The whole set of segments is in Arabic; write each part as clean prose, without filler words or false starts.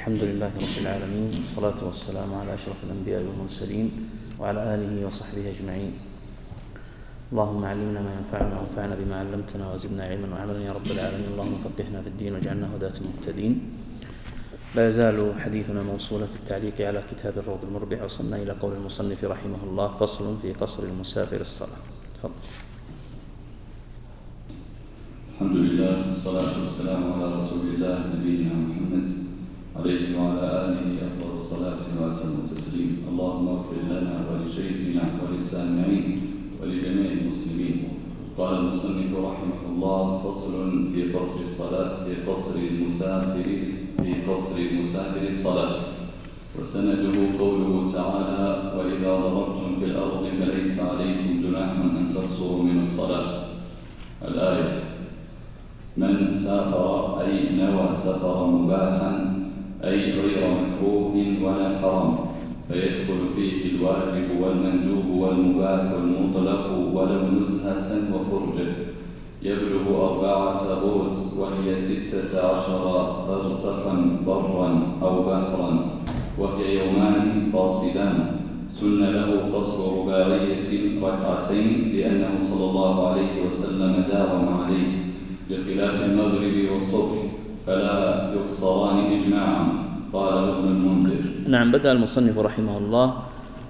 الحمد لله رب العالمين، والصلاة والسلام على أشرف الأنبياء والمرسلين وعلى آله وصحبه أجمعين. اللهم علمنا ما ينفعنا وانفعنا بما علمتنا وزدنا علما وعملا يا رب العالمين. اللهم فقهنا في الدين واجعلنا هداة مهتدين. لا يزال حديثنا موصولا في التعليق على كتاب الروض المربع، وصلنا إلى قول المصنف رحمه الله: فصل في قصر المسافر الصلاة. تفضل. الحمد لله والصلاة والسلام على رسول الله نبينا محمد عليه وعلى آله أفضل الصلاة وأتم التسليم. اللهم اغفر لنا ولشيخنا وللسامعين ولجميع المسلمين. قال المصنف رحمه الله: فصل في قصر الصلاة في قصر المسافر الصلاة. وسنده قوله تعالى: وإذا ضربتم في الأرض فليس عليكم جناح أن تقصروا من الصلاة. الآية: من سافر أي نوى سفر مباحا أي غير مكروه ولا حرام، فيدخل فيه الواجب والمندوب والمباح والمطلق ولو نزهة وفرجة، يبلغ 4 برد وهي 16 فرسخا برا أو بحرا، وهي يومان قاصدان. سن له قصر رباعية ركعتين لأنه صلى الله عليه وسلم داوم عليه، بخلاف المغرب والصبح فلا يقصران إجماعا. قاله ابن المنذر. نعم، بدأ المصنف رحمه الله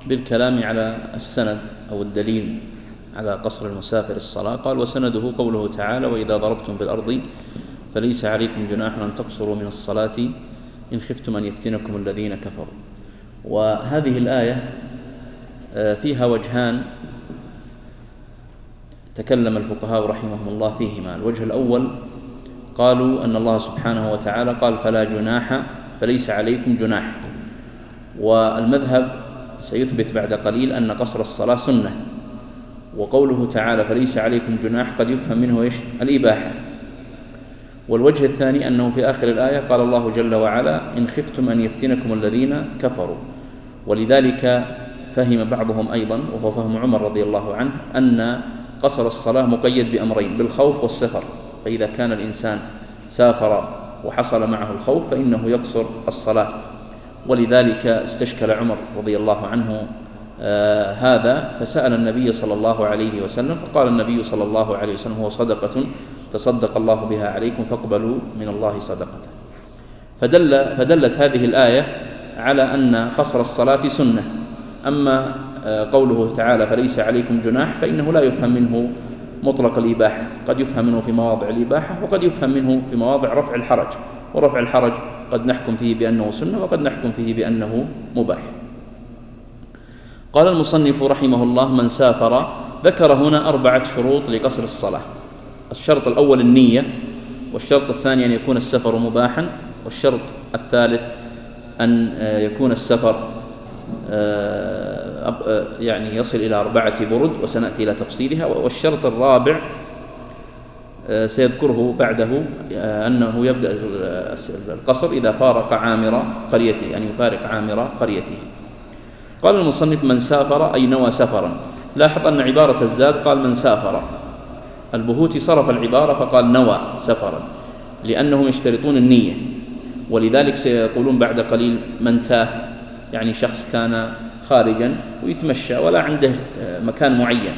بالكلام على السند أو الدليل على قصر المسافر الصلاة. قال: وسنده قوله تعالى: وإذا ضربتم في الأرض فليس عليكم جناح أن تقصروا من الصلاة إن خفتم أن يفتنكم الذين كفروا. وهذه الآية فيها وجهان تكلم الفقهاء رحمهم الله فيهما. الوجه الأول قالوا أن الله سبحانه وتعالى قال: فلا جناح، فليس عليكم جناح. والمذهب سيثبت بعد قليل أن قصر الصلاة سنة. وقوله تعالى: فليس عليكم جناح قد يفهم منه الإباحة. والوجه الثاني أنه في آخر الآية قال الله جل وعلا: إن خفتم أن يفتنكم الذين كفروا. ولذلك فهم بعضهم أيضا، وهو فهم عمر رضي الله عنه، أن قصر الصلاة مقيد بأمرين: بالخوف والسفر. فإذا كان الإنسان سافر وحصل معه الخوف فإنه يقصر الصلاة. ولذلك استشكل عمر رضي الله عنه هذا، فسأل النبي صلى الله عليه وسلم، فقال النبي صلى الله عليه وسلم: هو صدقة تصدق الله بها عليكم فاقبلوا من الله صدقة. فدلت هذه الآية على أن قصر الصلاة سنة. أما قوله تعالى: فليس عليكم جناح، فإنه لا يفهم منه مطلق الإباحة، قد يفهم منه في مواضع الإباحة، وقد يفهم منه في مواضع رفع الحرج. ورفع الحرج قد نحكم فيه بأنه سنة، وقد نحكم فيه بأنه مباح. قال المصنف رحمه الله: من سافر. ذكر هنا 4 شروط لقصر الصلاة. الشرط الأول النية، والشرط الثاني أن يكون السفر مباحا، والشرط الثالث أن يكون السفر يعني يصل إلى 4 برد، وسنأتي إلى تفصيلها. والشرط الرابع سيذكره بعده، أنه يبدأ القصر إذا فارق عامر قريته، أن يفارق عامر قريته. قال المصنف: من سافر أي نوى سفرا. لاحظ أن عبارة الزاد قال: من سافر. البهوتي صرف العبارة فقال: نوى سفرا، لأنهم يشترطون النية. ولذلك سيقولون بعد قليل: من تاه، يعني شخص كان خارجا ويتمشى ولا عنده مكان معين،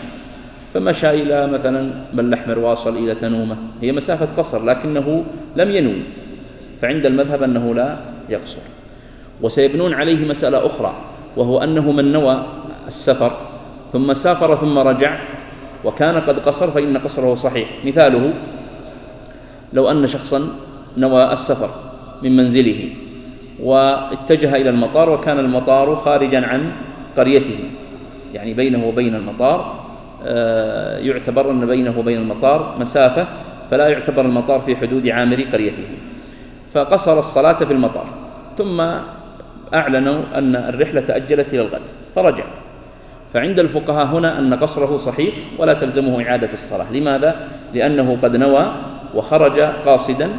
فمشى إلى مثلا بالأحمر واصل إلى تنومة، هي مسافة قصر لكنه لم ينوي، فعند المذهب أنه لا يقصر. وسيبنون عليه مسألة أخرى، وهو أنه من نوى السفر ثم سافر ثم رجع وكان قد قصر فإن قصره صحيح. مثاله: لو أن شخصا نوى السفر من منزله واتجه إلى المطار، وكان المطار خارجا عن قريته، يعني بينه وبين المطار يعتبر أن بينه وبين المطار مسافة، فلا يعتبر المطار في حدود عامر قريته، فقصر الصلاة في المطار، ثم أعلنوا أن الرحلة تأجلت إلى الغد فرجع. فعند الفقهاء هنا أن قصره صحيح ولا تلزمه إعادة الصلاة. لماذا؟ لأنه قد نوى وخرج قاصدا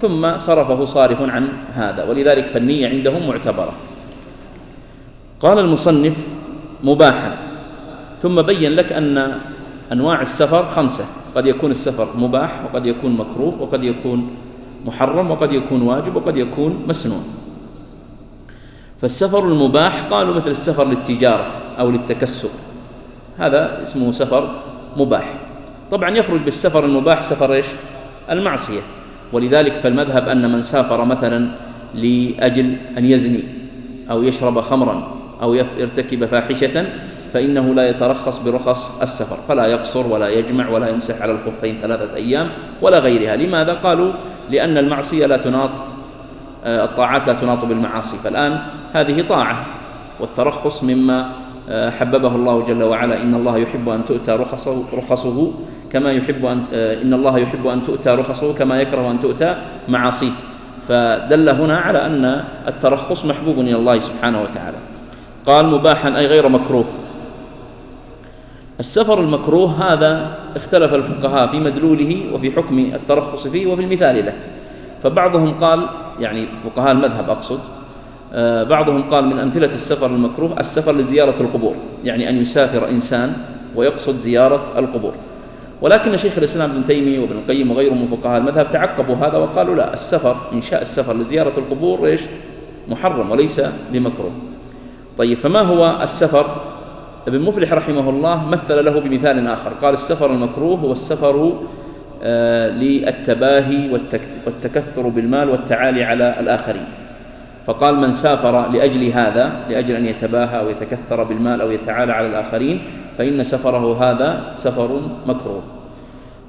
ثم صرفه صارف عن هذا، ولذلك فالنية عندهم معتبرة. قال المصنف: مباحا. ثم بين لك أن أنواع السفر 5: قد يكون السفر مباح، وقد يكون مكروه، وقد يكون محرم، وقد يكون واجب، وقد يكون مسنون. فالسفر المباح قالوا مثل السفر للتجارة أو للتكسب، هذا اسمه سفر مباح. طبعا يخرج بالسفر المباح سفر إيش؟ المعصية. ولذلك فالمذهب أن من سافر مثلا لأجل أن يزني أو يشرب خمرا أو يرتكب فاحشة فإنه لا يترخص برخص السفر، فلا يقصر ولا يجمع ولا يمسح على الخفين 3 أيام ولا غيرها. لماذا؟ قالوا لأن المعصية لا تناط، الطاعات لا تناط بالمعاصي، فالآن هذه طاعة، والترخص مما حببه الله جل وعلا. إن الله يحب أن تؤتى رخصه كما يحب إن الله يحب أن تؤتى رخصه كما يكره أن تؤتى معاصيه، فدل هنا على أن الترخص محبوب إلى الله سبحانه وتعالى. قال مباحا أي غير مكروه. السفر المكروه هذا اختلف الفقهاء في مدلوله وفي حكم الترخص فيه وفي المثال له. فبعضهم قال، يعني فقهاء المذهب أقصد، بعضهم قال من أمثلة السفر المكروه السفر لزيارة القبور، يعني أن يسافر إنسان ويقصد زيارة القبور. ولكن شيخ الإسلام ابن تيمية وابن القيم وغيرهم من فقهاء المذهب تعقبوا هذا وقالوا لا، السفر إنشاء السفر لزيارة القبور إيش؟ محرم وليس بمكروه. طيب فما هو السفر؟ ابن مفلح رحمه الله مثل له بمثال آخر، قال السفر المكروه هو السفر للتباهي والتكثر بالمال والتعالي على الآخرين. فقال من سافر لأجل هذا، لأجل أن يتباهى أو يتكثر بالمال أو يتعالى على الآخرين، فإن سفره هذا سفر مكروه.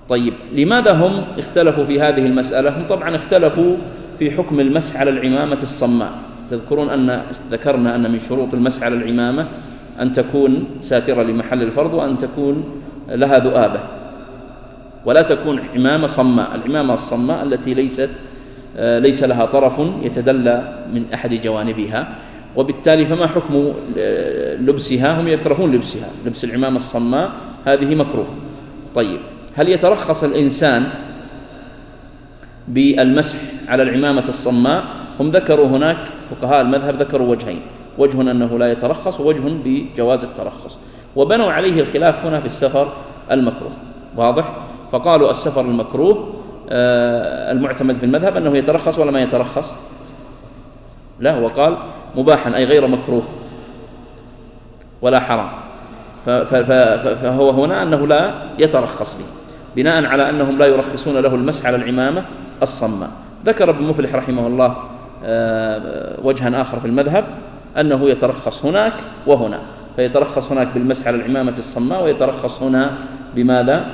طيب لماذا هم اختلفوا في هذه المسألة؟ هم طبعا اختلفوا في حكم المسح على العمامة الصماء. تذكرون أن ذكرنا أن من شروط المسح على العمامة أن تكون ساترة لمحل الفرض وأن تكون لها ذؤابة، ولا تكون عمامة صماء. العمامة الصماء التي ليس لها طرف يتدلى من أحد جوانبها. وبالتالي فما حكم لبسها؟ هم يكرهون لبسها، لبس العمامة الصماء هذه مكروه. طيب هل يترخص الإنسان بالمسح على العمامة الصماء؟ هم ذكروا هناك فقهاء المذهب ذكروا وجهين، وجه أنه لا يترخص ووجه بجواز الترخص، وبنوا عليه الخلاف هنا في السفر المكروه. واضح؟ فقالوا السفر المكروه المعتمد في المذهب أنه يترخص ولا ما يترخص؟ لا، وقال مباحا أي غير مكروه ولا حرام، فهو هنا أنه لا يترخص به بناء على أنهم لا يرخصون له المسح على العمامة الصماء. ذكر ابن مفلح رحمه الله وجها آخر في المذهب أنه يترخص هناك وهنا، فيترخص هناك بالمسح على العمامة الصماء ويترخص هنا بماذا؟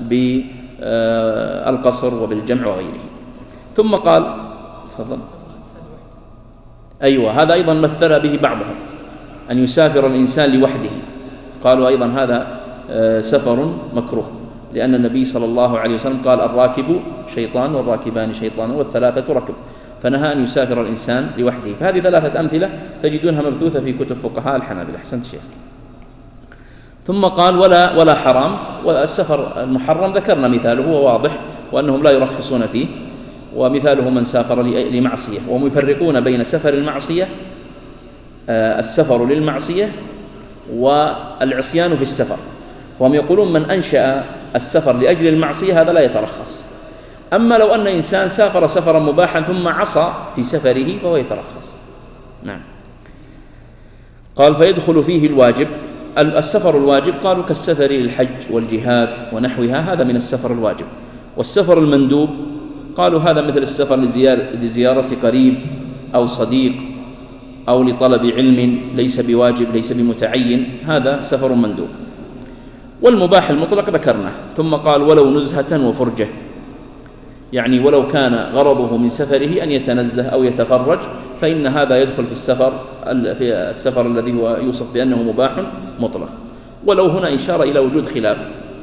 بالقصر وبالجمع وغيره. ثم قال تفضل. أيوة، هذا أيضا مثل به بعضهم، أن يسافر الإنسان لوحده، قالوا أيضا هذا سفر مكروه، لأن النبي صلى الله عليه وسلم قال الراكب شيطان والراكبان شيطان والثلاثة ركب، فنهى أن يسافر الإنسان لوحده. فهذه 3 أمثلة تجدونها مبثوثة في كتب فقهاء الحنابلة. أحسنت شيخ. ثم قال ولا حرام. والسفر المحرم ذكرنا مثاله وواضح، وأنهم لا يرخصون فيه، ومثاله من سافر لمعصية. وهم يفرقون بين سفر المعصية، السفر للمعصية، والعصيان في السفر. وهم يقولون من أنشأ السفر لأجل المعصية هذا لا يترخص. أما لو أن إنسان سافر سفرا مباحا ثم عصى في سفره فهو يترخص. نعم. قال فيدخل فيه الواجب. السفر الواجب قالوا كالسفر للحج والجهاد ونحوها، هذا من السفر الواجب. والسفر المندوب قالوا هذا مثل السفر لزيارة قريب أو صديق أو لطلب علم، ليس بواجب ليس بمتعين، هذا سفر مندوب. والمباح المطلق ذكرناه. ثم قال ولو نزهة وفرجة، يعني ولو كان غرضه من سفره أن يتنزه أو يتفرج فإن هذا يدخل في السفر الذي هو يوصف بأنه مباح مطلق. ولو هنا إشارة إلى وجود خلاف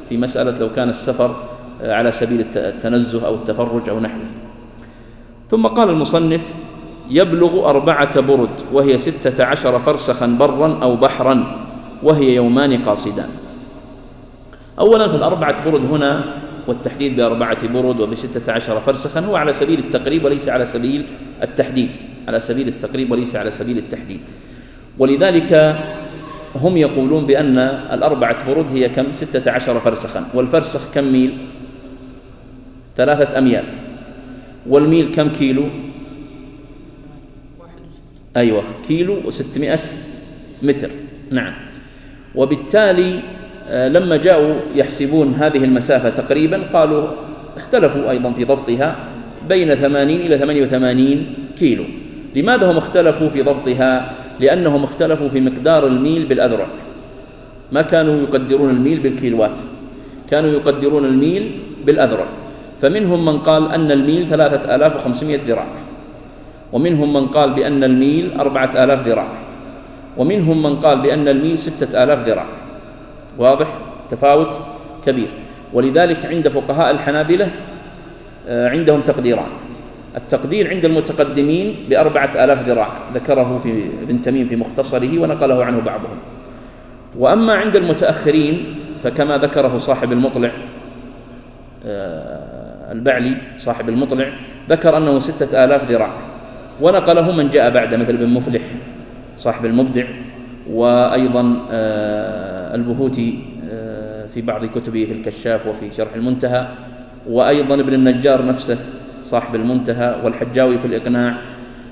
في مسألة لو كان السفر على سبيل التنزه أو التفرج أو نحوه. ثم قال المصنف يبلغ 4 برد وهي 16 فرسخا برا أو بحرا، وهي يومان قاصدان. أولا فال4 برد هنا والتحديد ب4 برد وب16 فرسخا هو على سبيل التقريب وليس على سبيل التحديد، على سبيل التقريب وليس على سبيل التحديد. ولذلك هم يقولون بأن ال4 برد هي كم؟ 16 فرسخا. والفرسخ كم ميل؟ 3 أميال. والميل كم كيلو؟ أيوة، كيلو و600 متر. نعم. وبالتالي لما جاءوا يحسبون هذه المسافة تقريبا قالوا اختلفوا أيضا في ضبطها بين 80 إلى 88 كيلو. لماذا هم اختلفوا في ضبطها؟ لأنهم اختلفوا في مقدار الميل بالأذرع، ما كانوا يقدرون الميل بالكيلوات، كانوا يقدرون الميل بالأذرع. فمنهم من قال أن الميل 3500 ذراع، ومنهم من قال بأن الميل 4000 ذراع، ومنهم من قال بأن الميل 6000 ذراع. واضح؟ تفاوت كبير. ولذلك عند فقهاء الحنابلة عندهم تقديران. التقدير عند المتقدمين ب4000 ذراع، ذكره في ابن تميم في مختصره ونقله عنه بعضهم. وأما عند المتأخرين فكما ذكره صاحب المطلع البعلي، صاحب المطلع ذكر أنه 6000 ذراع، ونقله من جاء بعد مثل ابن مفلح صاحب المبدع، وأيضا البهوتي في بعض كتبه في الكشاف وفي شرح المنتهى، وأيضا ابن النجار نفسه صاحب المنتهى، والحجاوي في الإقناع.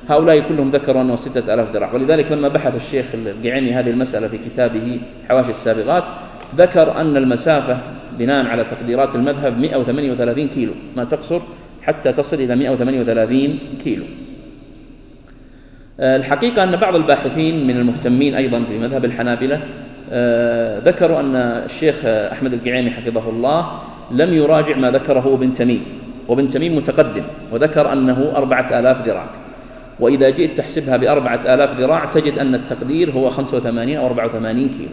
هؤلاء كلهم ذكروا أنه 6000 ذراع. ولذلك لما بحث الشيخ القعيمي هذه المسألة في كتابه حواشي السابغات ذكر أن المسافة بناء على تقديرات المذهب 138 كيلو، ما تقصر حتى تصل إلى 138 كيلو. الحقيقة أن بعض الباحثين من المهتمين أيضا في مذهب الحنابلة ذكروا أن الشيخ أحمد القعيمي حفظه الله لم يراجع ما ذكره ابن تميم، وابن تميم متقدم وذكر أنه 4000 ذراع، وإذا جئت تحسبها ب4000 ذراع تجد أن التقدير هو 85 أو 84 كيلو.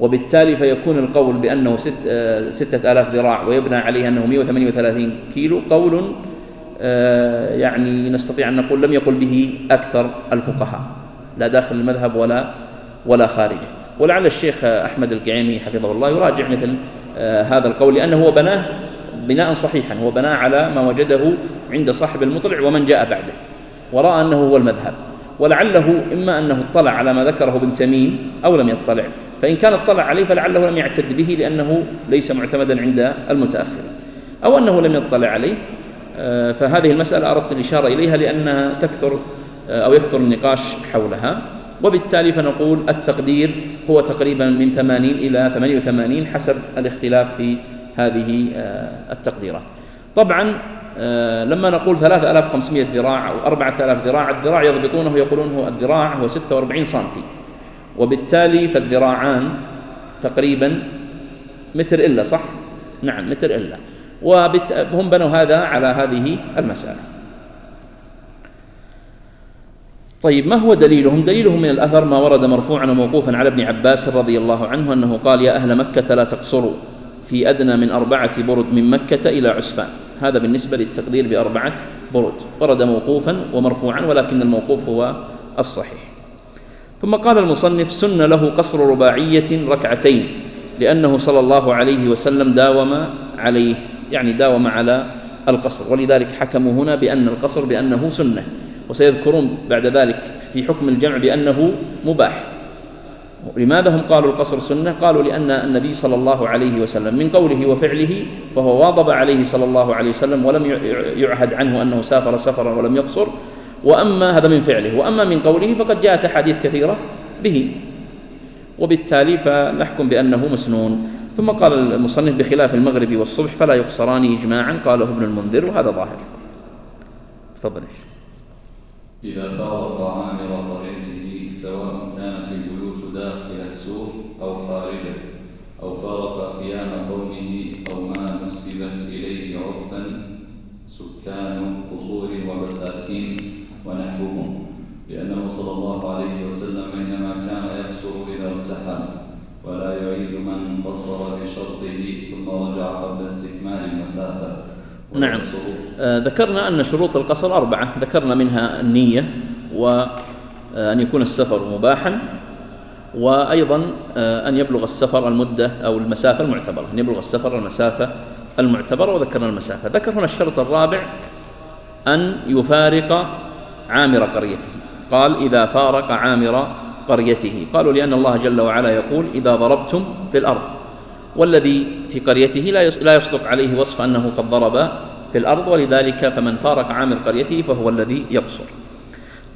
وبالتالي فيكون القول بأنه 6000 ذراع ويبنى عليه أنه 138 كيلو قول يعني نستطيع أن نقول لم يقل به أكثر الفقهاء، لا داخل المذهب ولا خارجه. ولعل الشيخ أحمد القعيمي حفظه الله يراجع مثل هذا القول، لأنه هو بناه بناء صحيحا، هو بناه على ما وجده عند صاحب المطلع ومن جاء بعده، ورأى أنه هو المذهب. ولعله إما أنه اطلع على ما ذكره ابن تميم أو لم يطلع، فإن كان اطلع عليه فلعله لم يعتد به لأنه ليس معتمدا عند المتأخر، أو أنه لم يطلع عليه. فهذه المسألة أردت الإشارة إليها لأنها تكثر أو يكثر النقاش حولها. وبالتالي فنقول التقدير هو تقريبا من 80 إلى 88 حسب الاختلاف في هذه التقديرات. طبعا لما نقول 3500 ذراع أو 4000 ذراع، الذراع يضبطونه يقولون هو الذراع هو 46 سنتي، وبالتالي فالذراعان تقريبا متر إلا، صح؟ نعم متر إلا. وهم بنوا هذا على هذه المسألة. طيب ما هو دليلهم؟ دليلهم من الأثر ما ورد مرفوعا وموقوفا على ابن عباس رضي الله عنه أنه قال: يا أهل مكة لا تقصروا في أدنى من 4 برد من مكة إلى عسفان. هذا بالنسبة للتقدير ب4 برد، ورد موقوفا ومرفوعا، ولكن الموقوف هو الصحيح. ثم قال المصنف: سن له قصر رباعية ركعتين، لأنه صلى الله عليه وسلم داوم عليه، يعني داوم على القصر، ولذلك حكموا هنا بأن القصر بأنه سنة، وسيذكرون بعد ذلك في حكم الجمع بأنه مباح. لماذا هم قالوا القصر سنة؟ قالوا لأن النبي صلى الله عليه وسلم من قوله وفعله فهو واظب عليه صلى الله عليه وسلم، ولم يعهد عنه أنه سافر سفرا ولم يقصر، وأما هذا من فعله، وأما من قوله فقد جاءت أحاديث كثيرة به، وبالتالي فنحكم بأنه مسنون. ثم قال المصنف: بخلاف المغرب والصبح فلا يقصران إجماعا، قاله ابن المنذر، وهذا ظاهر. تفضل. إذا فارق عامر قريته سواء كانت البيوت داخل السور أو خارجه، أو فارق خيام قومه أو ما نسبت إليه عرفا سكان قصور وبساتين ونحوهم، لأنه صلى الله عليه وسلم إنما كان يقصر إذا ارتحل، ولا يعيد من قصر بشرطه ثم رجع قبل استكمال المسافة. نعم. ذكرنا أن شروط القصر 4، ذكرنا منها النية، وأن يكون السفر مباحا، وأيضا أن يبلغ السفر المدة أو المسافة المعتبرة، أن يبلغ السفر المسافة المعتبرة، وذكرنا المسافة. ذكر هنا الشرط الرابع أن يفارق عامر قريته، قال: إذا فارق عامر قريته. قالوا لأن الله جل وعلا يقول: إذا ضربتم في الأرض، والذي في قريته لا يصدق عليه وصف أنه قد ضرب في الأرض، ولذلك فمن فارق عامر قريته فهو الذي يقصر.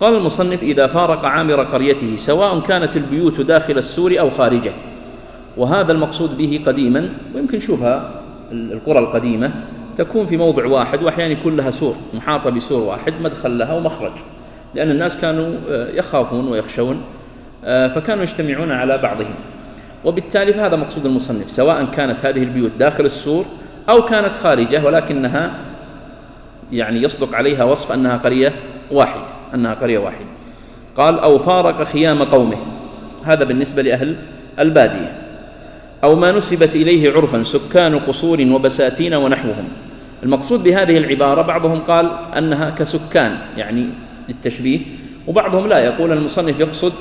قال المصنف: إذا فارق عامر قريته سواء كانت البيوت داخل السور أو خارجه. وهذا المقصود به قديما، ويمكن نشوفها القرى القديمة تكون في موضع واحد، وأحيانا يكون لها سور محاطة بسور واحد مدخل لها ومخرج، لأن الناس كانوا يخافون ويخشون، فكانوا يجتمعون على بعضهم. وبالتالي فهذا مقصود المصنف، سواء كانت هذه البيوت داخل السور أو كانت خارجه، ولكنها يعني يصدق عليها وصف أنها قرية واحدة. قال: أو فارق خيام قومه، هذا بالنسبة لأهل البادية. أو ما نسبت إليه عرفا سكان قصور وبساتين ونحوهم. المقصود بهذه العبارة بعضهم قال أنها كسكان يعني للتشبيه، وبعضهم لا، يقول المصنف يقصد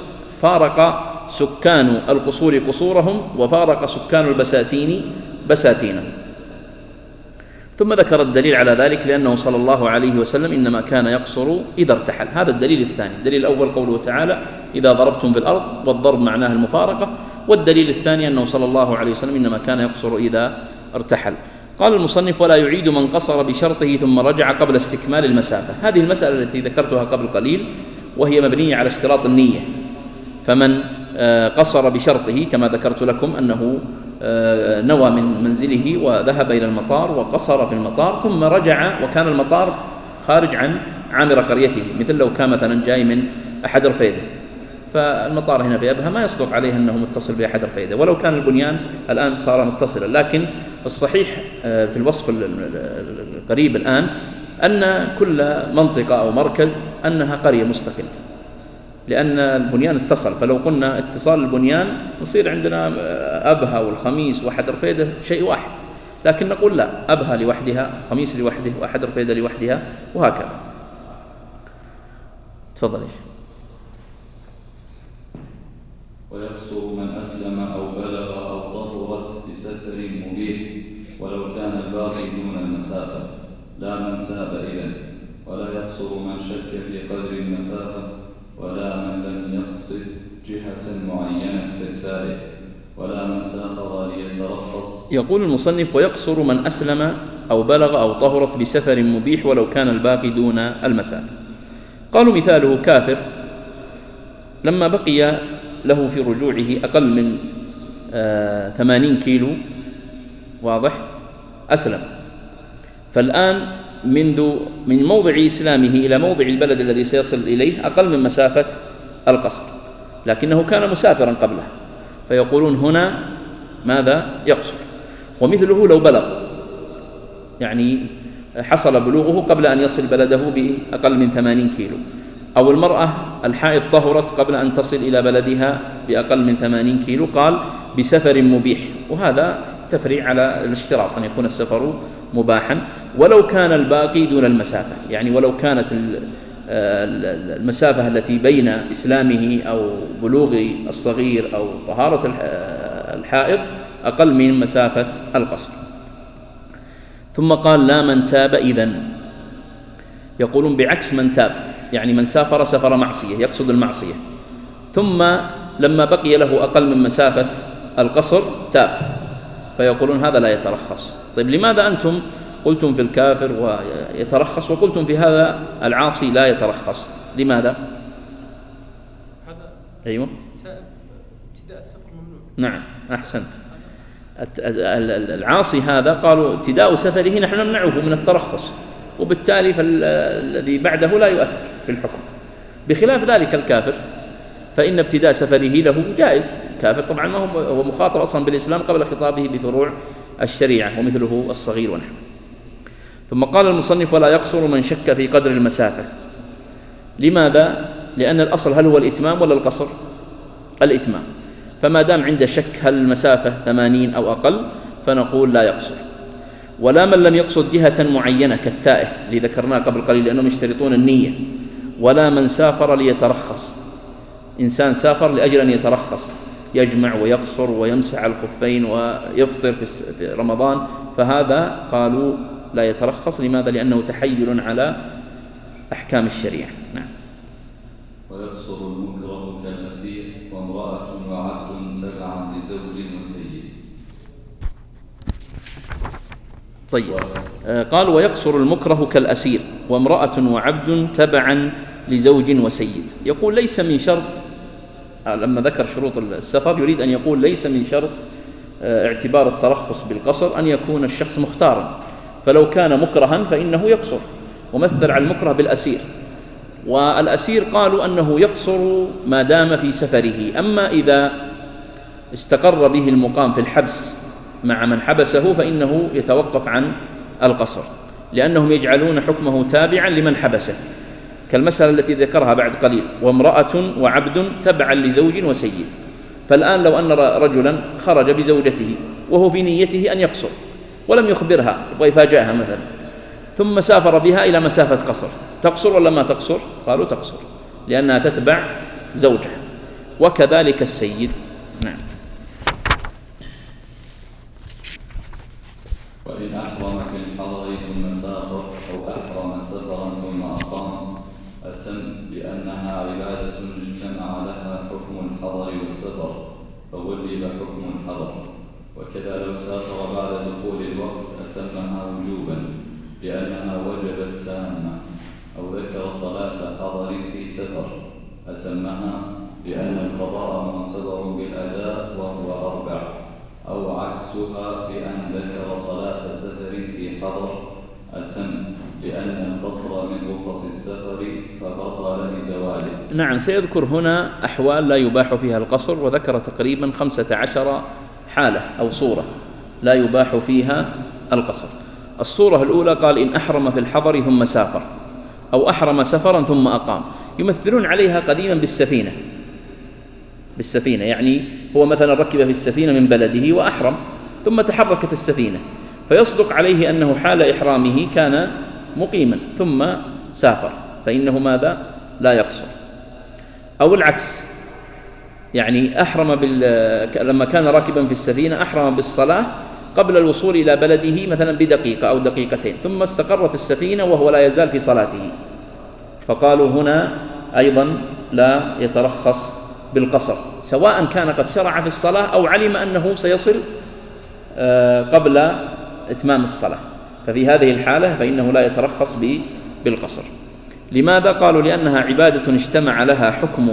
فارق سكان القصور قصورهم وفارق سكان البساتين بساتينهم. ثم ذكر الدليل على ذلك، لأنه صلى الله عليه وسلم إنما كان يقصر إذا ارتحل. هذا الدليل الثاني. الدليل الأول قوله تعالى: إذا ضربتم في الأرض، والضرب معناه المفارقة. والدليل الثاني أنه صلى الله عليه وسلم إنما كان يقصر إذا ارتحل. قال المصنف: ولا يعيد من قصر بشرطه ثم رجع قبل استكمال المسافة. هذه المسألة التي ذكرتها قبل قليل، وهي مبنية على اشتراط النية. فمن قصر بشرطه كما ذكرت لكم أنه نوى من منزله وذهب إلى المطار وقصر في المطار ثم رجع وكان المطار خارج عن عامر قريته، مثل لو كان مثلا جاي من أحد رفيدة، فالمطار هنا في أبها ما يصدق عليه أنه متصل بأحد رفيدة، ولو كان البنيان الآن صار متصلا. لكن الصحيح في الوصف القريب الآن أن كل منطقة أو مركز أنها قرية مستقلة، لأن البنيان اتصل. فلو قلنا اتصال البنيان نصير عندنا أبها والخميس وأحد رفيدة شيء واحد، لكن نقول لا، أبها لوحدها، خميس لوحده، وأحد رفيدة لوحدها، وهكذا. تفضل. ويقصر من أسلم أو بلغ أو طهرت بستر مبيح ولو كان الباقي دون المسافة، لا من تاب إذن. ولا يقصر من شك في قدر المسافة، ولا من لم يقصد جهة معينة كالتائه، ولا من سافر ليترخص. يقول المصنف: ويقصر من أسلم أو بلغ أو طهرت بسفر مبيح ولو كان الباقي دون المسافة. قالوا مثاله كافر لما بقي له في رجوعه أقل من 80 كيلو، واضح، أسلم، فالآن من موضع إسلامه إلى موضع البلد الذي سيصل إليه أقل من مسافة القصر، لكنه كان مسافرا قبله، فيقولون هنا ماذا؟ يقصر. ومثله لو بلغ، يعني حصل بلوغه قبل أن يصل بلده بأقل من 80 كيلو، أو المرأة الحائض طهرت قبل أن تصل إلى بلدها بأقل من 80 كيلو، قال بسفر مبيح. وهذا تفريع على الاشتراط أن يكون السفر مباحا ولو كان الباقي دون المسافة، يعني ولو كانت المسافة التي بين إسلامه أو بلوغ الصغير أو طهارة الحائض أقل من مسافة القصر. ثم قال: لا من تاب إذن. يقولون بعكس من تاب، يعني من سافر سفر معصية، يقصد المعصية، ثم لما بقي له أقل من مسافة القصر تاب، فيقولون هذا لا يترخص. طيب لماذا أنتم قلتم في الكافر ويترخص وقلتم في هذا العاصي لا يترخص؟ لماذا؟ هذا أيوة، ابتداء السفر ممنوع. نعم، أحسنت. العاصي هذا قالوا ابتداء سفره نحن نمنعه من الترخص، وبالتالي فالذي بعده لا يؤثر في الحكم، بخلاف ذلك الكافر فإن ابتداء سفره له جائز. الكافر طبعا ما هو مخاطب أصلا بالإسلام قبل خطابه بفروع الشريعة، ومثله الصغير ونحن. ثم قال المصنف: ولا يقصر من شك في قدر المسافة. لماذا؟ لأن الأصل هل هو الإتمام ولا القصر؟ الإتمام. فما دام عند شك هل المسافة 80 أو أقل فنقول لا يقصر. ولا من لم يقصد جهة معينة كالتائه اللي ذكرناه قبل قليل لأنهم يشترطون النية. ولا من سافر ليترخص، إنسان سافر لأجل أن يترخص، يجمع ويقصر ويمسح الخفين ويفطر في رمضان، فهذا قالوا لا يترخص. لماذا؟ لأنه تحيل على أحكام الشريعة. نعم. ويقصر المكره كالأسير وامرأة وعبد تبعا لزوج وسيد. طيب. قال ويقصر المكره كالأسير وامرأة وعبد تبعا لزوج وسيد. يقول ليس من شرط، لما ذكر شروط السفر يريد أن يقول ليس من شرط اعتبار الترخص بالقصر أن يكون الشخص مختارا، فلو كان مكرها فإنه يقصر، ومثل على المكره بالأسير. والأسير قالوا أنه يقصر ما دام في سفره، أما إذا استقر به المقام في الحبس مع من حبسه فإنه يتوقف عن القصر، لأنهم يجعلون حكمه تابعا لمن حبسه، كالمسألة التي ذكرها بعد قليل وامرأة وعبد تبعا لزوج وسيد. فالآن لو أن رجلا خرج بزوجته وهو في نيته أن يقصر ولم يخبرها، يبغى يفاجأها مثلا، ثم سافر بها إلى مسافة قصر، تقصر ولا ما تقصر؟ قالوا تقصر، لأنها تتبع زوجها. وكذلك السيد. نعم. وإن أحرم في الحضر ثم سافر أو أحرم سفرا ثم أقام أتم لأنها عبادة اجتمع لها حكم الحضر والسفر فغلب حكم الحضر. وكذا لو سافر بعد دخول الوقت أتمها وجوبا لأنها وجبت تامة، أو ذكر صلاة حضر في سفر أتمها لأن القضاء معتبر بالأداء وهو 4، أو عكسها بأن ذكر صلاة سفر في حضر أتم لأن القصر من رخص السفر فبطل بزواله. نعم، سيذكر هنا أحوال لا يباح فيها القصر، وذكر تقريبا 15 حالة أو صورة لا يباح فيها القصر. الصورة الأولى قال إن أحرم في الحضر ثم سافر، أو أحرم سفرا ثم أقام، يمثلون عليها قديما بالسفينة، يعني هو مثلا ركب في السفينة من بلده وأحرم ثم تحركت السفينة، فيصدق عليه أنه حال إحرامه كان مقيما ثم سافر، فإنه ماذا؟ لا يقصر. أو العكس، يعني أحرم لما كان راكبا في السفينة أحرم بالصلاة قبل الوصول إلى بلده مثلا بدقيقة أو دقيقتين، ثم استقرت السفينة وهو لا يزال في صلاته، فقالوا هنا أيضا لا يترخص بالقصر، سواء كان قد شرع في الصلاة أو علم أنه سيصل قبل إتمام الصلاة، ففي هذه الحالة فإنه لا يترخص بالقصر. لماذا؟ قالوا لأنها عبادة اجتمع لها حكم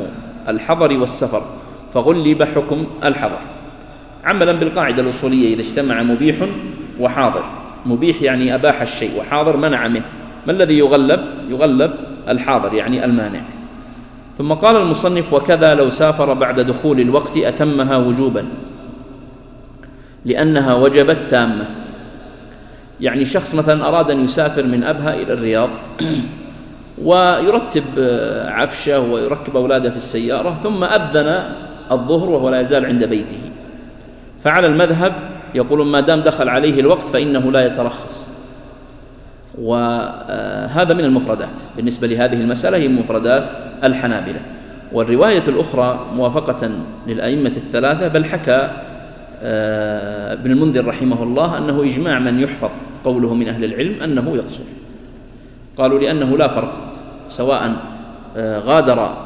الحضر والسفر فغلب حكم الحضر، عملا بالقاعدة الأصولية إذا اجتمع مبيح وحاضر، مبيح يعني أباح الشيء، وحاضر منع منه، ما الذي يغلب الحاضر يعني المانع. ثم قال المصنف وكذا لو سافر بعد دخول الوقت أتمها وجوبا لأنها وجبت تامة. يعني شخص مثلا أراد أن يسافر من أبها إلى الرياض ويرتب عفشه ويركب أولاده في السيارة، ثم أذن الظهر وهو لا يزال عند بيته، فعلى المذهب يقولون ما دام دخل عليه الوقت فإنه لا يترخص. وهذا من المفردات بالنسبة لهذه المسألة، هي مفردات الحنابلة. والرواية الأخرى موافقة للأئمة الثلاثة، بل حكى ابن المنذر رحمه الله أنه إجماع من يحفظ قوله من أهل العلم أنه يقصر، قالوا لأنه لا فرق سواء غادر